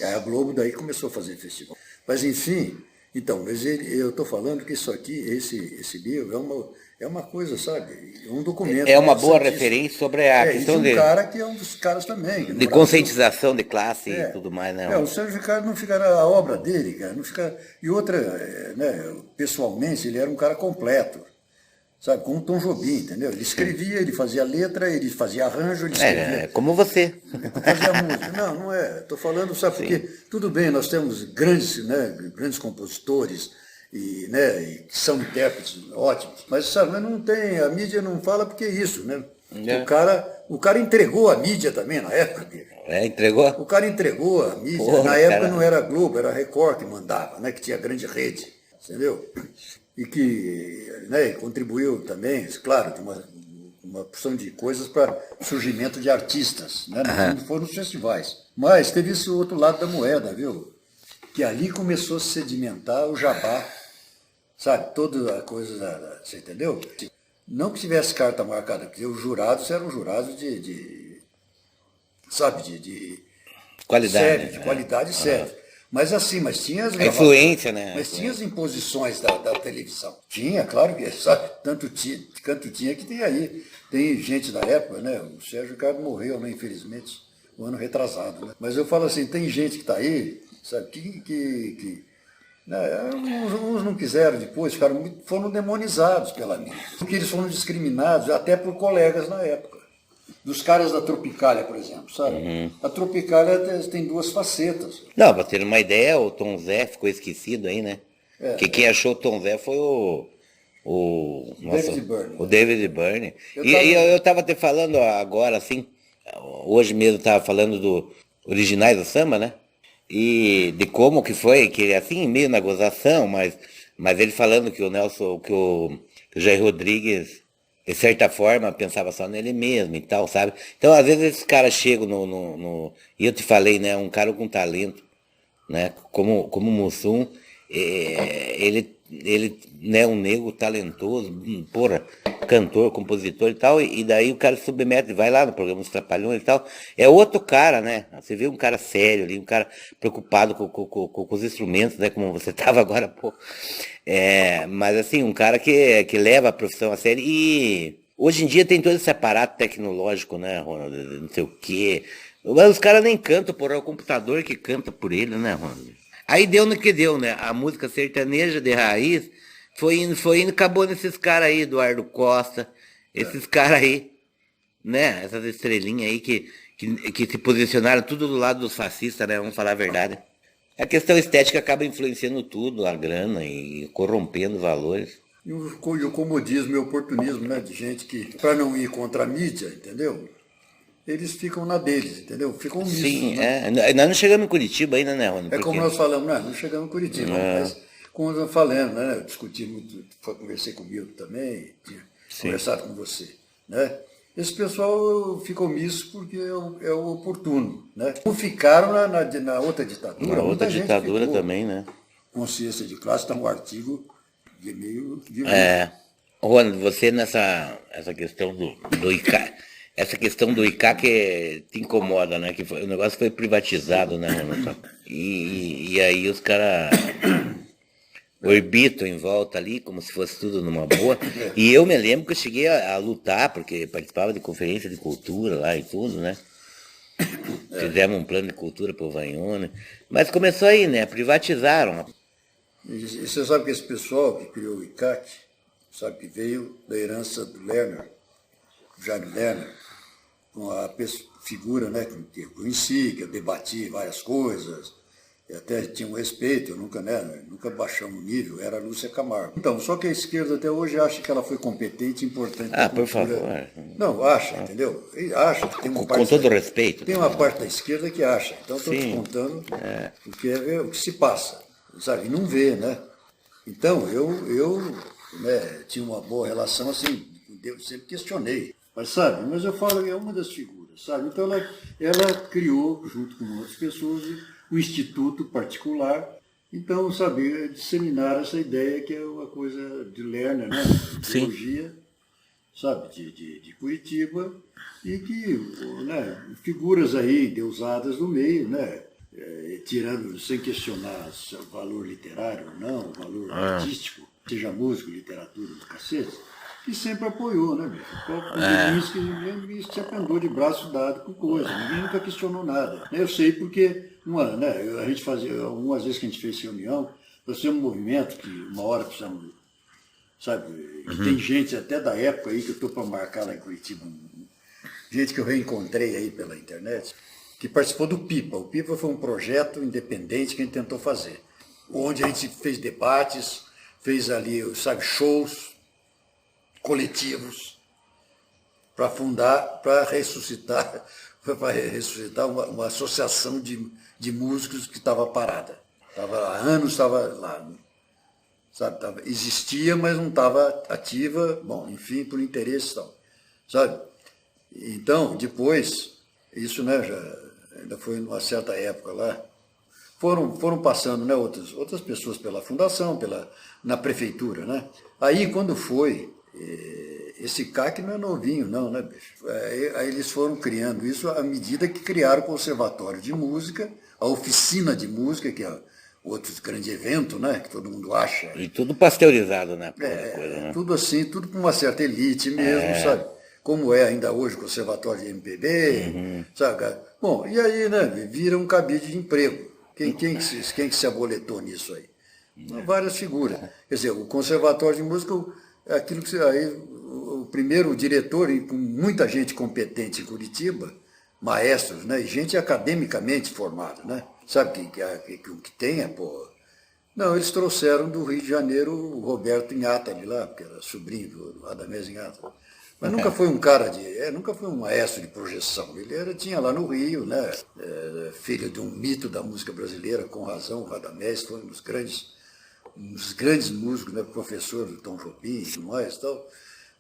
E aí a Globo daí começou a fazer festival. Mas, enfim, então, mas eu estou falando que isso aqui, esse livro, é uma coisa, sabe? É um documento. É uma boa referência sobre a questão de um cara que é um dos caras também. De conscientização de classe e tudo mais, né? O Sérgio Ricardo não fica a obra dele, cara, não fica. E outra, né, pessoalmente, ele era um cara completo. Sabe, como o Tom Jobim, entendeu? Ele escrevia, ele fazia letra, ele fazia arranjo, ele escrevia. É como você. Fazia música. Não é. Estou falando, sabe, porque tudo bem, nós temos grandes compositores e que são intérpretes ótimos, mas sabe, não tem, a mídia não fala porque é isso, né? O cara entregou a mídia também na época dele. Entregou? O cara entregou a mídia. Porra, na época não era a Globo, era a Record que mandava, né? Que tinha grande rede, entendeu? E que, né, contribuiu também, claro, de uma porção de coisas para o surgimento de artistas, né? Não foram nos festivais. Mas teve esse outro lado da moeda, viu? Que ali começou a sedimentar o jabá, sabe? Toda a coisa, você entendeu? Não que tivesse carta marcada, porque os jurados eram jurados de qualidade, sério, de qualidade séria. Mas assim, tinha as influência, né? Mas tinha as imposições da televisão. Tinha, claro que, sabe, tanto tinha que tem aí. Tem gente da época, né? O Sérgio Ricardo morreu, né, infelizmente, no ano retrasado. Né? Mas eu falo assim, tem gente que está aí, sabe, né, uns não quiseram depois, foram demonizados pela mídia. Porque eles foram discriminados até por colegas na época. Dos caras da Tropicália, por exemplo, sabe? A Tropicália tem duas facetas. Não, para ter uma ideia, o Tom Zé ficou esquecido aí, né? Porque quem achou o Tom Zé foi o David Byrne. Eu estava te falando agora, assim, hoje mesmo estava falando do Originais do Samba, né? E de como que foi, que assim, meio na gozação, mas ele falando que o Jair Rodrigues, de certa forma, pensava só nele mesmo e tal, sabe? Então, às vezes, esses caras chegam e eu te falei, né? Um cara com talento, né? Como o Mussum, ele né, um negro talentoso, cantor, compositor e tal, e daí o cara se submete, vai lá no programa dos Trapalhões e tal. É outro cara, né? Você vê um cara sério ali, um cara preocupado com os instrumentos, né? Como você estava agora, pô. Mas assim, um cara que leva a profissão a sério. E hoje em dia tem todo esse aparato tecnológico, né, Ronald? Não sei o quê. Mas os caras nem cantam, porra, é o computador que canta por ele, né, Ronald? Aí deu no que deu, né? A música sertaneja de raiz foi indo, acabou nesses caras aí, Eduardo Costa, esses caras aí, né? Essas estrelinhas aí que se posicionaram tudo do lado dos fascistas, né? Vamos falar a verdade. A questão estética acaba influenciando tudo, a grana e corrompendo valores. E o comodismo e o oportunismo, né? De gente que, para não ir contra a mídia, entendeu? Eles ficam na deles, entendeu? Ficam omissos. Sim, né? Nós não chegamos em Curitiba ainda, né, Rony? Como nós falamos, não chegamos em Curitiba, mas como eu falando, né? Eu discuti muito, conversei comigo também, tinha conversado com você, né? Esse pessoal fica omisso porque é o oportuno, né? Não ficaram na outra ditadura. Na outra ditadura também, né? Consciência de classe, está um artigo de meio violento. Rony, você essa questão do ICA... Essa questão do ICA que te incomoda, né? Que o negócio foi privatizado, né? E aí os caras orbitam em volta ali, como se fosse tudo numa boa. E eu me lembro que eu cheguei a lutar, porque participava de conferência de cultura lá e tudo, né? Fizemos um plano de cultura para o Vanhone. Mas começou aí, né? Privatizaram. E você sabe que esse pessoal que criou o ICAC, sabe que veio da herança do Lerner, Jaime Lerner, com a figura, né, que eu conheci, que eu debati várias coisas, e até tinha um respeito, eu nunca baixamos o nível, era a Lúcia Camargo. Então, só que a esquerda até hoje acha que ela foi competente e importante. Por favor. Não, acha, entendeu? Acha que tem uma parte... Com todo respeito. Tem uma parte da esquerda que acha. Então, estou te contando o que se passa, sabe? E não vê, né? Então, eu tinha uma boa relação, assim, eu sempre questionei. Mas eu falo que é uma das figuras, sabe? Então ela criou, junto com outras pessoas, um instituto particular Então, sabe, disseminar essa ideia que é uma coisa de Lerner, né? Ideologia, sabe, de Curitiba, e que, né, figuras aí deusadas no meio, né? Tirando, sem questionar o valor literário ou não, o valor artístico, seja música, literatura, do cacete, que sempre apoiou, né, bicho? Ninguém se apendou de braço dado com coisa, ninguém nunca questionou nada. Eu sei porque, né, a gente fazia, algumas vezes que a gente fez reunião, nós tínhamos um movimento que uma hora precisamos, sabe, que tem gente até da época aí que eu estou para marcar lá em Curitiba, gente que eu reencontrei aí pela internet, que participou do PIPA. O PIPA foi um projeto independente que a gente tentou fazer, onde a gente fez debates, fez ali, sabe, shows coletivos para fundar, para ressuscitar uma associação de músicos que estava parada. Há anos estava lá, sabe, existia, mas não estava ativa, bom, enfim, por interesse e tal, sabe? Então, depois, isso, né, ainda foi numa certa época lá, foram passando, né, outras pessoas pela fundação, na prefeitura, né? Aí, quando foi, esse CAC não é novinho, não, né, bicho? Aí eles foram criando isso à medida que criaram o Conservatório de Música, a Oficina de Música, que é outro grande evento, né, que todo mundo acha. E tudo pasteurizado, né? Coisa, né? Tudo assim, tudo com uma certa elite mesmo, sabe? Como é ainda hoje o Conservatório de MPB, sabe? Bom, e aí, né, vira um cabide de emprego. Quem que se aboletou nisso aí? Várias figuras. Quer dizer, o Conservatório de Música, aquilo que aí, o primeiro diretor, e com muita gente competente em Curitiba, maestros, né, e gente academicamente formada, né? Sabe o que tem é, pô... Não, eles trouxeram do Rio de Janeiro o Roberto Inhatali lá, porque era sobrinho do Radamés Inhatali. Mas nunca foi um cara nunca foi um maestro de projeção. Ele tinha lá no Rio, né, filho de um mito da música brasileira, com razão, o Radamés foi um dos grandes músicos, né, professor do Tom Jobim e tudo mais, tal,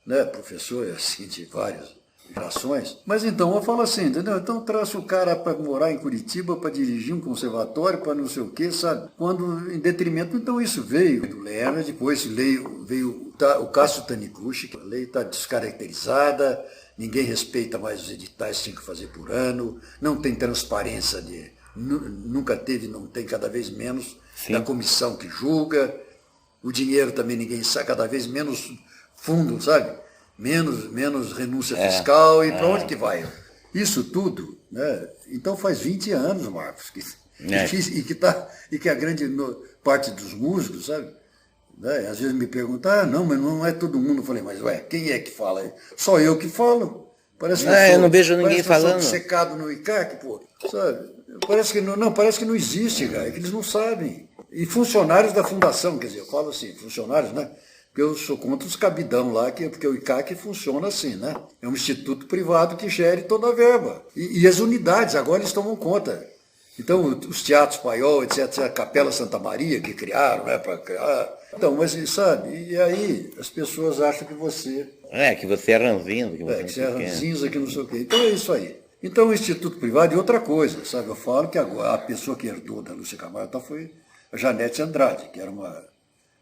né, professor assim, de várias gerações. Mas então eu falo assim, entendeu? Então traz o cara para morar em Curitiba, para dirigir um conservatório, para não sei o quê, sabe? Quando, em detrimento, então isso veio do Lerner, depois veio o Cássio Taniguchi, a lei está descaracterizada, ninguém respeita mais os editais que tem que fazer por ano, não tem transparência, nunca teve, não tem, cada vez menos, da comissão que julga, o dinheiro também ninguém sabe, cada vez menos fundo, sabe? Menos renúncia fiscal, e para onde que vai? Isso tudo, né? Então faz 20 anos, Marcos, e que a grande parte dos músicos, sabe? Né? Às vezes me perguntam, não, mas não é todo mundo. Eu falei, mas quem é que fala? Só eu que falo. Parece que eu não vejo ninguém falando. Secado no ICAC, pô, sabe? Parece que não existe, cara, é que eles não sabem. E funcionários da fundação, quer dizer, eu falo assim, funcionários, né? Porque eu sou contra os cabidão lá, porque o ICAC funciona assim, né? É um instituto privado que gere toda a verba. E as unidades, agora eles tomam conta. Então, os teatros Paiol, etc., a Capela Santa Maria, que criaram, né, para criar. Então, mas sabe, e aí as pessoas acham que você... que você é ranzinza. Que você é ranzinza, que não sei o quê. Então é isso aí. Então, o instituto privado é outra coisa, sabe? Eu falo que agora a pessoa que herdou da Lúcia Camargo foi a Janete Andrade, que era uma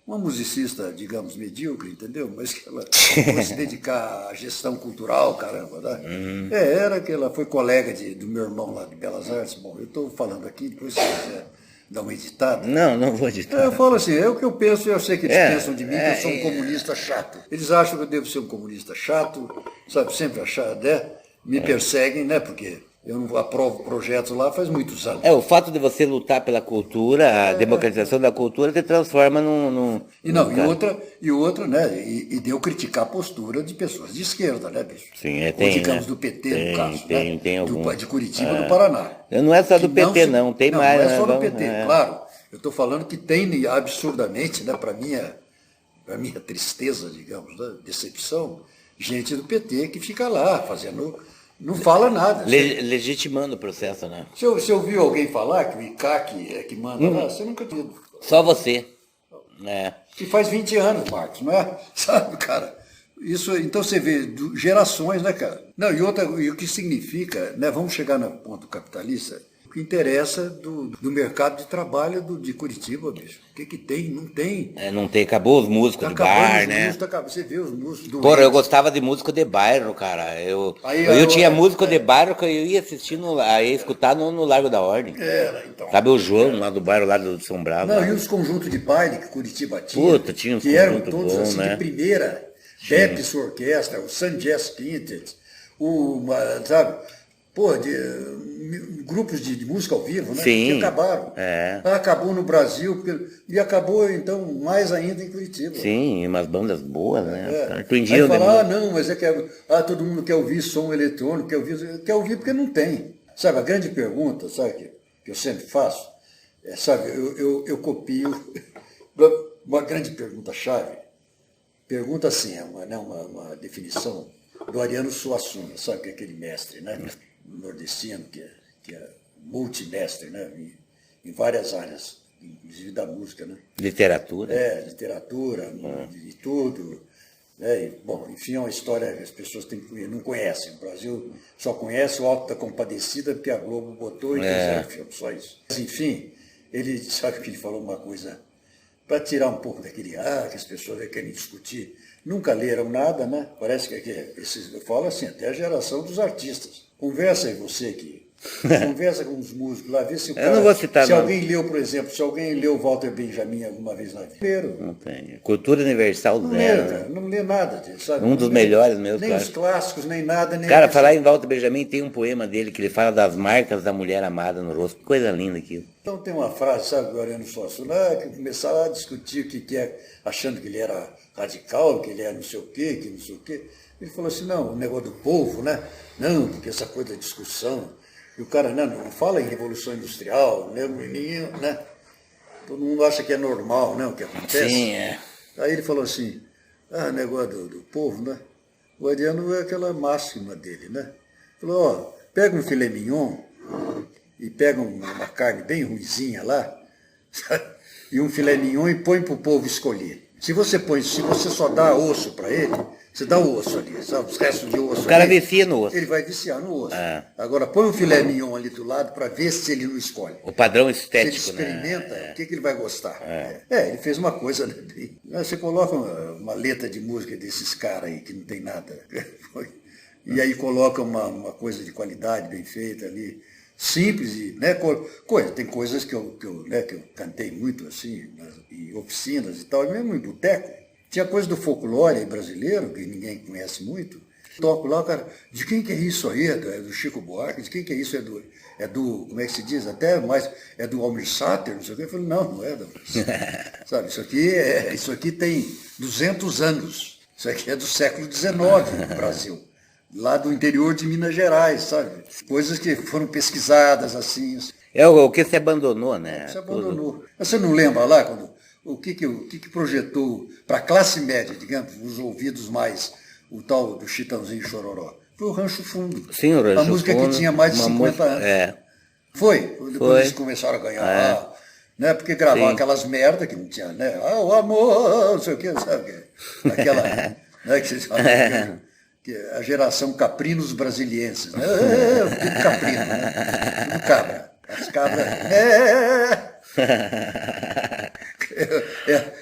musicista, digamos, medíocre, entendeu? Mas que ela foi se dedicar à gestão cultural, caramba, né? Era que ela foi colega do meu irmão lá de Belas Artes. Bom, eu estou falando aqui, depois se quiser dar uma editada. Não vou editar. Eu falo assim, é o que eu penso, eu sei que eles pensam de mim, que eu sou um comunista chato. Eles acham que eu devo ser um comunista chato, sabe, sempre achar, né? Me perseguem, né? Porque eu não aprovo projetos lá faz muitos anos. O fato de você lutar pela cultura, a democratização da cultura, te transforma num e outra, né? E de eu criticar a postura de pessoas de esquerda, né, bicho? Sim, ou digamos, do PT, no caso, né? De Curitiba, do Paraná. Não é só do PT, não, tem mais. Não é só do PT, claro. Eu estou falando que tem absurdamente, né, para minha tristeza, digamos, né, decepção, gente do PT que fica lá fazendo... Não fala nada. Legitimando o processo, né? Você ouviu alguém falar que o ICAC é que manda lá? Você nunca viu. Só você. Né? Que faz 20 anos, Marcos, não é? Sabe, cara? Isso, então você vê gerações, né, cara? Não, e o que significa, né? Vamos chegar no ponto capitalista. que interessa do mercado de trabalho de Curitiba, bicho. O que tem? Não tem. Não tem, acabou os músicos de bar, né? Você vê os músicos do Porra, eu gostava de músico de bairro, cara. Eu tinha músico de bairro que eu ia assistindo, aí escutar no Largo da Ordem. Então. Sabe o João, lá do bairro, lá do São Bravo? Não, lá. e os conjuntos de baile que Curitiba tinha. Puta, tinha uns que eram conjuntos todos bons, assim, né? de primeira. Pepe sua orquestra, o Sun Jazz Quintet, sabe? Pô, grupos de música ao vivo, né? Sim. Que acabaram. Acabou no Brasil e acabou, então, mais ainda em Curitiba. Sim, umas bandas boas, né? Aí fala, não, mas todo mundo quer ouvir som eletrônico, quer ouvir porque não tem. Sabe, a grande pergunta, sabe, que eu sempre faço, sabe, eu copio uma grande pergunta-chave. Pergunta assim, uma definição do Ariano Suassuna, sabe, que é aquele mestre, né? Nordestino, que é multimestre, né? Em várias áreas, inclusive da música, né? Literatura. Literatura, de tudo. Né? Bom, enfim, é uma história que as pessoas não conhecem. O Brasil só conhece o Alto da Compadecida porque a Globo botou e fizeram filme, só isso. Mas, enfim, ele sabe que ele falou uma coisa para tirar um pouco daquele que as pessoas querem discutir. Nunca leram nada, né? Parece que eu falo assim, até a geração dos artistas. Conversa aí você que conversa com os músicos lá, vê se o cara, eu não vou citar se alguém leu, por exemplo, se alguém leu Walter Benjamin alguma vez na vida. Não tem. Cultura universal zero. Cara, não lê nada, sabe? Um dos melhores meus, nem claro. Os clássicos, nem nada. Nem Cara, falar em Walter Benjamin, tem um poema dele que ele fala das marcas da mulher amada no rosto. Que coisa linda aquilo. Então tem uma frase, sabe, do Ariano Suassuna, que começaram a discutir o que é, achando que ele era radical, que ele era não sei o quê, que não sei o quê. Ele falou assim, não, o negócio do povo, né? Não, porque essa coisa da discussão. E o cara, não fala em revolução industrial, né? Todo mundo acha que é normal, né, o que acontece. Sim, Aí ele falou assim, negócio do povo, né? O Ariano é aquela máxima dele, né? Falou, pega um filé mignon e pega uma carne bem ruizinha lá, e um filé mignon e põe para o povo escolher. Se você só dá osso para ele, você dá o osso ali, sabe? Os restos de osso. O cara vicia no osso. Ele vai viciar no osso. Agora, põe um filé mignon ali do lado para ver se ele não escolhe. O padrão estético, se ele experimenta, o que ele vai gostar. Ele fez uma coisa, né? Você coloca uma letra de música desses caras aí, que não tem nada. E aí coloca uma coisa de qualidade bem feita ali. Simples, né? Tem coisas que eu cantei muito assim, em oficinas e tal, mesmo em boteco. Tinha coisa do folclore brasileiro, que ninguém conhece muito. Toco lá, o cara, de quem que é isso aí? É do Chico Buarque? De quem que é isso? É do como é que se diz? Até mais, é do Almir Sater, não sei o quê. Eu falei, não é do Almir Sater. Sabe, isso aqui tem 200 anos. Isso aqui é do século XIX no Brasil. Lá do interior de Minas Gerais, sabe? Coisas que foram pesquisadas assim. É o que se abandonou, né? Se abandonou. Tudo. Você não lembra lá quando o que projetou para a classe média, digamos, os ouvidos mais, o tal do Chitãozinho Chororó? Foi o Rancho Fundo. Sim, o Rancho Fundo. A música que tinha mais de 50 anos. Foi? Depois eles começaram a ganhar. Né? Porque gravavam aquelas merda que não tinha, né? O amor, não sei o que, sabe? Aquela, né, que vocês falam, que a geração caprinos brasilienses, né? Tudo caprino, né? Tudo cabra. As cabras.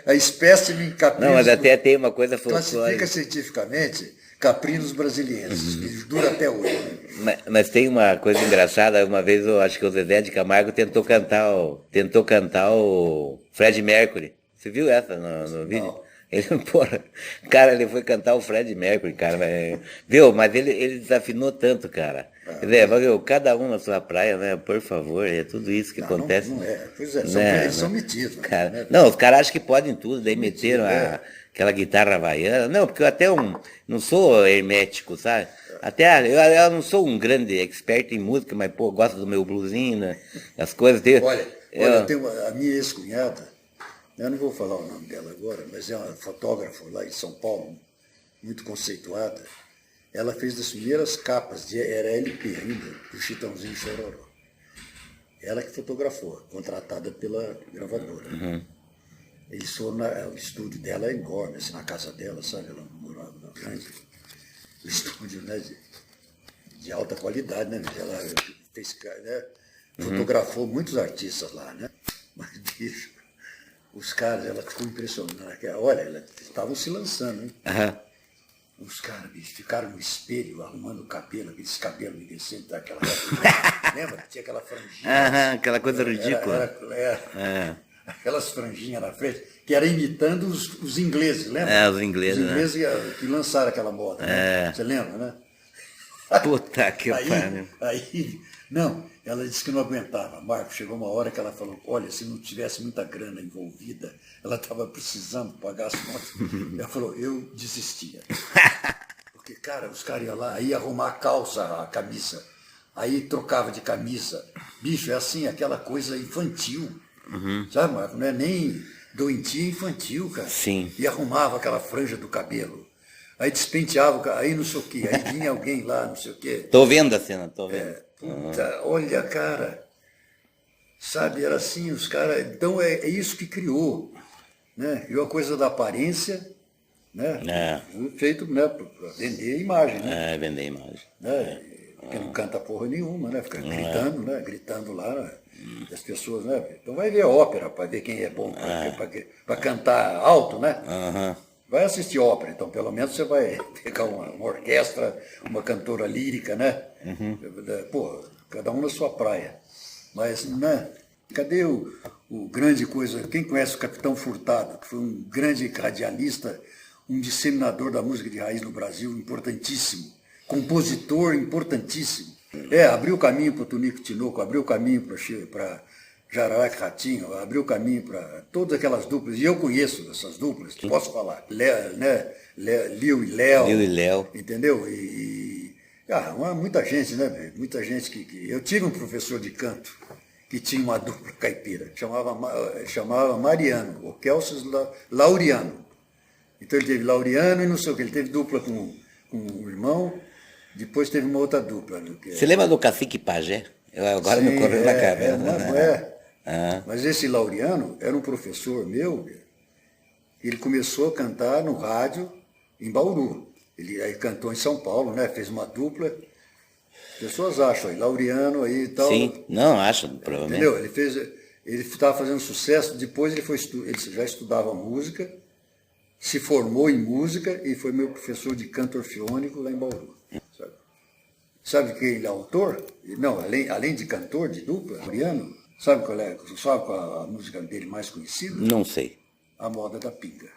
A espécie de caprinos. Não, mas até tem uma coisa folclórica. Classifica cientificamente caprinos brasilienses, que dura até hoje. Né? Mas tem uma coisa engraçada, uma vez eu acho que o Zezé de Camargo tentou cantar o Fred Mercury. Você viu essa no vídeo? Não. Ele foi cantar o Fred Mercury, cara. Mas ele desafinou tanto, cara. Cada um na sua praia, né? Por favor, é tudo isso que acontece. Não é. Pois é, eles são metidos. Cara, né? Não, os caras acham que podem tudo, daí meteram aquela guitarra havaiana. Não, porque eu até não sou hermético, sabe? Até eu não sou um grande expert em música, mas, gosto do meu bluesinho, né? As coisas dele. Olha, tem a minha ex-cunhada, eu não vou falar o nome dela agora, mas é uma fotógrafa lá em São Paulo, muito conceituada. Ela fez as primeiras capas, era LP ainda, do Chitãozinho Chororó. Ela que fotografou, contratada pela gravadora. Uhum. Eles foram o estúdio dela em Gorme, assim, na casa dela, sabe? Ela morava na grande estúdio, né, de alta qualidade, né? Ela fez, né? fotografou muitos artistas lá, né? Mas, bicho, os caras, ela ficou impressionada. Olha, elas estavam se lançando, hein? Os caras, bicho, ficaram no espelho, arrumando o cabelo, aqueles cabelos indecentes daquela... Lembra? Tinha aquela franjinha. Aquela coisa ridícula. Aquelas franjinhas na frente, que era imitando os ingleses, lembra? Os ingleses, os ingleses que lançaram aquela moda, né? Você lembra, né? Puta que pariu. Aí, não, ela disse que não aguentava. Marco, chegou uma hora que ela falou, olha, se não tivesse muita grana envolvida, ela estava precisando pagar as contas. Ela falou, eu desistia. Porque, cara, os caras iam lá, aí arrumar a calça, a camisa, aí trocava de camisa. Bicho, é assim, aquela coisa infantil. Sabe, Marco? Não é nem doentia, infantil, cara. Sim. E arrumava aquela franja do cabelo. Aí despenteava, aí não sei o quê. Aí vinha alguém lá, não sei o quê. Tô vendo a cena, tô vendo. Puta, olha, cara. Sabe, era assim, os caras... Então é isso que criou. Né? E a coisa da aparência, né? Feito, né, para vender a imagem, né? Vender a imagem. Né? Porque não canta porra nenhuma, né? Fica gritando, né? Gritando lá, né? As pessoas, né? Então vai ver ópera para ver quem é bom para cantar alto, né? Vai assistir ópera, então pelo menos você vai pegar uma orquestra, uma cantora lírica, né? Pô, cada um na sua praia. Mas, né? Cadê o grande coisa? Quem conhece o Capitão Furtado, que foi um grande radialista, um disseminador da música de raiz no Brasil, importantíssimo. Compositor importantíssimo. Abriu caminho para o Tonico Tinoco, abriu caminho para Jararaca Ratinho, abriu caminho para todas aquelas duplas. E eu conheço essas duplas, posso falar. Liu e Léo. Entendeu? Muita gente, né? Muita gente que... Eu tive um professor de canto que tinha uma dupla caipira, chamava Mariano, o Kelsis Laureano. Então ele teve Laureano e não sei o que, ele teve dupla com um irmão. Depois teve uma outra dupla. Você lembra do Cacique Pajé? Eu agora me correu da cabeça. Mas esse Laureano era um professor meu, ele começou a cantar no rádio em Bauru. Ele aí cantou em São Paulo, né? Fez uma dupla. As pessoas acham aí, Laureano aí e tal. Sim, não, acham, provavelmente. Entendeu? Ele estava fazendo sucesso, depois ele já estudava música, se formou em música e foi meu professor de canto orfeônico lá em Bauru. Sabe quem ele é autor? Não, além de cantor, de dupla, Laureano, sabe qual é a música dele mais conhecida? Não sei. A Moda da Pinga.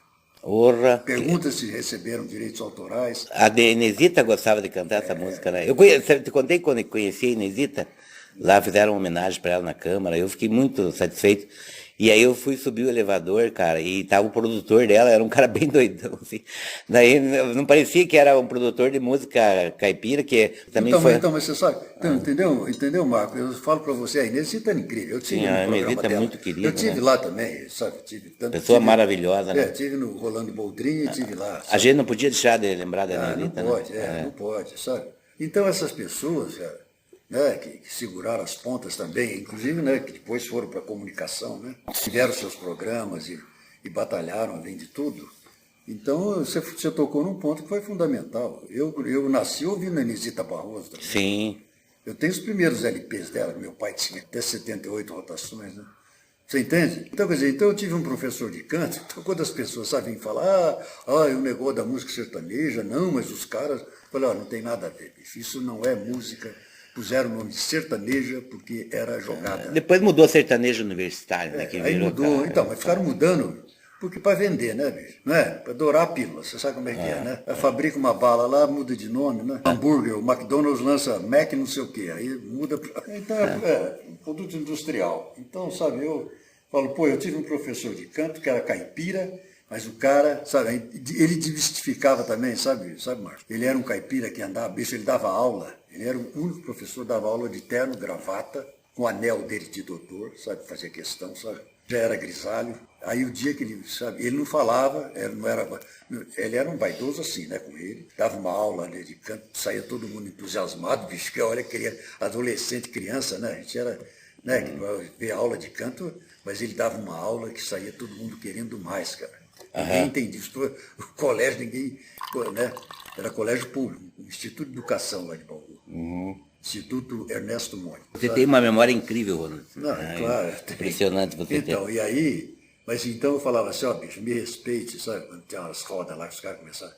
Orra. Pergunta se receberam direitos autorais. A Inesita gostava de cantar essa música, né? Eu te contei quando eu conheci a Inesita, lá fizeram uma homenagem para ela na Câmara, eu fiquei muito satisfeito. E aí eu fui subir o elevador, cara, e tava o produtor dela, era um cara bem doidão, assim. Daí não parecia que era um produtor de música caipira, que também foi... Então, mas você sabe, entendeu, Marco? Eu falo para você, a Inesita é incrível. Eu tive a Inesita é muito querida. Eu tive lá também, sabe? Pessoa maravilhosa, né? Tive no Rolando Boldrin e tive lá. Sabe? A gente não podia deixar de lembrar da Inesita, não pode, não pode, sabe? Então essas pessoas, né, que seguraram as pontas também, inclusive, né, que depois foram para a comunicação, né, tiveram seus programas e batalharam além de tudo. Então, você tocou num ponto que foi fundamental. Eu nasci ouvindo a Inesita Barroso também. Sim. Eu tenho os primeiros LPs dela, que meu pai tinha, até 78 rotações, né? Você entende? Então, quer dizer, eu tive um professor de canto, então quando as pessoas sabem falar, o negócio da música sertaneja, não, mas os caras... Eu falei, não tem nada a ver, bicho, isso não é música... Puseram o nome de sertaneja porque era jogada. Depois mudou sertanejo universitário, né? Que aí mudou, então, mas ficaram mudando, porque para vender, né, bicho? Não é? Para dourar a pílula, você sabe como é que é, né? Ela fabrica uma bala lá, muda de nome, né? Hambúrguer, o McDonald's lança Mac não sei o quê, aí muda para... Então, produto industrial. Então, sabe, eu falo, eu tive um professor de canto que era caipira, mas o cara, sabe, ele desmistificava também, sabe, Marcos? Ele era um caipira que andava, bicho, ele dava aula. Ele era o único professor que dava aula de terno, gravata, com o anel dele de doutor, sabe, fazia questão, sabe? Já era grisalho. Aí o dia que ele, sabe, ele não falava, ele era um vaidoso assim, né, com ele. Dava uma aula de canto, saía todo mundo entusiasmado, bicho, que olha, adolescente, criança, né? A gente era, né, que ver aula de canto, mas ele dava uma aula que saía todo mundo querendo mais, cara. Ninguém entendia isso. O colégio, ninguém, né? Era colégio público, Instituto de Educação lá de Bauru. Instituto Ernesto Mônico. Você tem uma memória incrível, Ronald. Não, claro. Impressionante você ter. Então, e aí, mas então eu falava assim, ó, bicho, me respeite, sabe? Quando tem umas rodas lá que os caras começaram.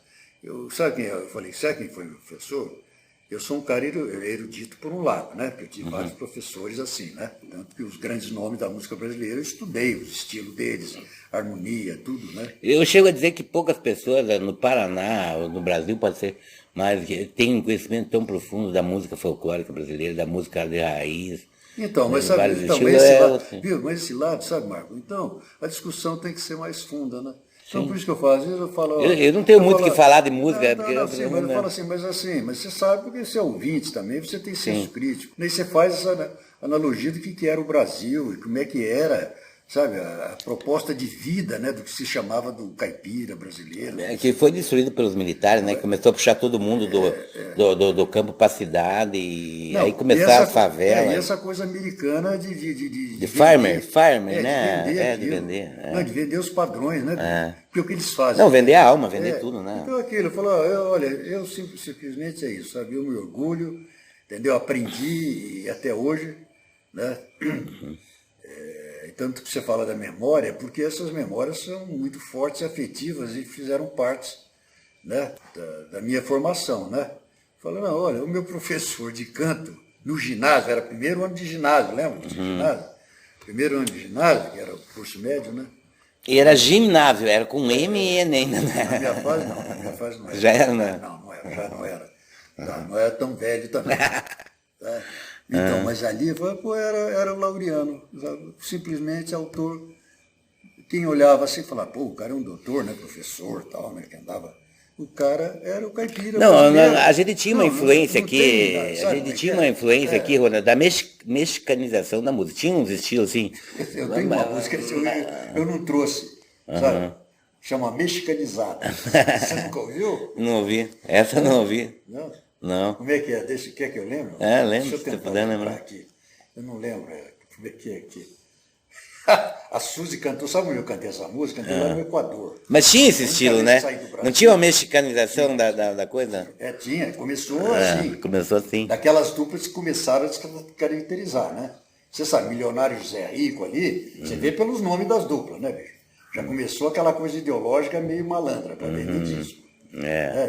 Sabe quem é? Eu falei, sabe quem foi meu professor? Eu sou um cara erudito por um lado, né? Porque eu tive vários professores assim, né? Tanto que os grandes nomes da música brasileira eu estudei, o estilo deles, a harmonia, tudo, né? Eu chego a dizer que poucas pessoas no Paraná, ou no Brasil, pode ser, mas que têm um conhecimento tão profundo da música folclórica brasileira, da música de raiz. Então, mas de sabe, vários então, estilos, esse lado, assim. viu? Mas esse lado, sabe, Marco? Então, a discussão tem que ser mais funda, né? Então, por isso que eu falo, às vezes eu falo... ó, Eu não tenho muito o falo, que falar de música. Não, sim, mas eu falo assim, mas você sabe porque você é ouvinte também, você tem senso crítico. Daí você faz essa analogia do que era o Brasil e como é que era, sabe, a proposta de vida, né, do que se chamava do caipira brasileiro. Que foi destruído pelos militares, né? Começou a puxar todo mundo do campo para a cidade, e Não, aí começaram as e favelas. essa coisa americana de De farmer, vender, né? de vender De aquilo. vender. Não, de vender os padrões, né? Porque o que eles fazem... Não, vender a alma, vender tudo, né? Então aquilo, falou, olha, eu simplesmente é isso, sabe? Eu me orgulho, entendeu? Aprendi e até hoje, né? Tanto que você fala da memória, porque essas memórias são muito fortes e afetivas e fizeram parte, né, da minha formação, né? Falando, olha, o meu professor de canto no ginásio, era primeiro ano de ginásio, lembra? Ginásio? Primeiro ano de ginásio, que era o curso médio, né? E era ginásio, era com M e N ainda, Na né? minha fase não era. Já era, né? Não era, já não era. Não era tão velho também. Tá? Então, mas ali pô, era o Laureano, sabe? Simplesmente autor. Quem olhava assim falava, pô, o cara é um doutor, né? Professor, tal, né? Que andava. O cara era o caipira. Não, brasileiro. a gente tinha uma influência não aqui, tem, a sabe gente como é tinha que uma é? influência aqui, Ronaldo, da mexicanização da música. Tinha uns estilos assim. Eu tenho uma música, eu não trouxe, sabe? Chama Mexicanizada. Você nunca ouviu? Não ouvi. Essa não ouvi. Não? Não. Como é que é? Quer que eu lembre? Lembro, Deixa eu se você tentar puder lembrar lembrar. aqui. Eu não lembro como é que é aqui. A Suzy cantou, sabe onde eu cantei essa música? Cantei lá no Equador. Mas tinha esse Nunca estilo, vi né? sair do Brasil. Não tinha uma mexicanização da coisa? Tinha, começou assim. Começou assim. Daquelas duplas que começaram a se caracterizar, né? Você sabe, Milionário José Rico ali, você vê pelos nomes das duplas, né, bicho? Já começou aquela coisa ideológica meio malandra para vender disco.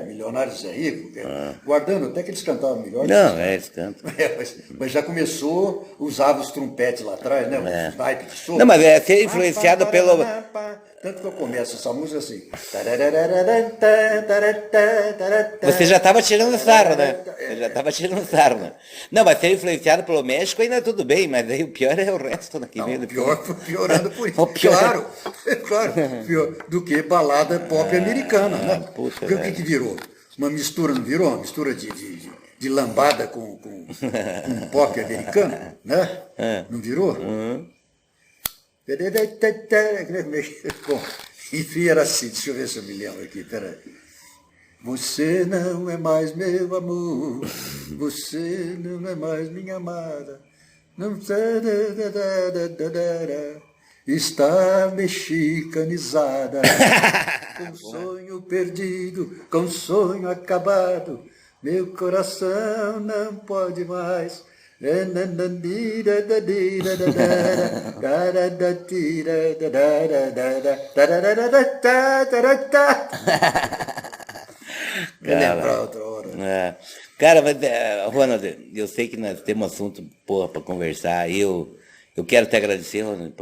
Milionário José Rico, guardando até que eles cantavam melhor. Não, eles cantam. Mas já começou, usava os trompetes lá atrás, né? Os naipes de sopro. Não, mas é ser influenciado pelo... Tanto que eu começo essa música assim. Você já estava tirando sarro, né? Você já estava tirando sarro, né? Não, mas ser influenciado pelo México ainda tudo bem, mas aí o pior é o resto, né? Que Não, vem o depois. pior foi piorando por isso. O pior. Claro, pior do que balada pop americana, né? puta, Porque o que virou? Uma mistura, não virou? Uma mistura de lambada com pop americano, né? Não virou? Bom, enfim, era assim, deixa eu ver se eu me lembro aqui, peraí. Você não é mais meu amor, você não é mais minha amada, não está mexicanizada, com sonho perdido, com sonho acabado, meu coração não pode mais. Lembrar outra hora. Cara, mas, Ronald, eu sei que nós temos assunto para conversar. Eu quero te agradecer, Ronald,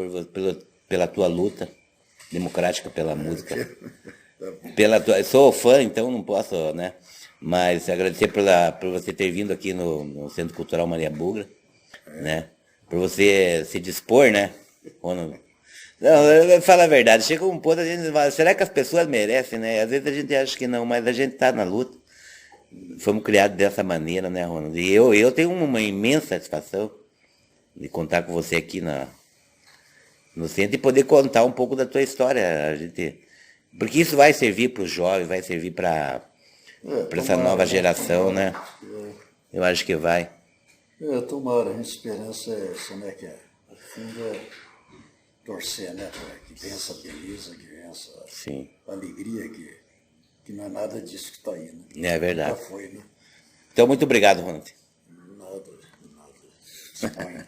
pela tua luta democrática pela música. Eu sou fã, então não posso, né? Mas agradecer por você ter vindo aqui no Centro Cultural Maria Bugra, né? Por você se dispor, né, Ronald? Não, fala a verdade, chega um ponto, a gente fala, será que as pessoas merecem, né? Às vezes a gente acha que não, mas a gente está na luta. Fomos criados dessa maneira, né, Ronald? E eu tenho uma imensa satisfação de contar com você aqui no centro e poder contar um pouco da tua história. Porque isso vai servir para os jovens, vai servir para essa nova geração, né? Eu acho que vai. Tomara, a minha esperança é essa, né? Que a fundo é torcer, né? Que venha essa beleza, que venha essa alegria, que não é nada disso que está aí, né? É verdade. Já foi, né? Então, muito obrigado, Ronald. Espanha.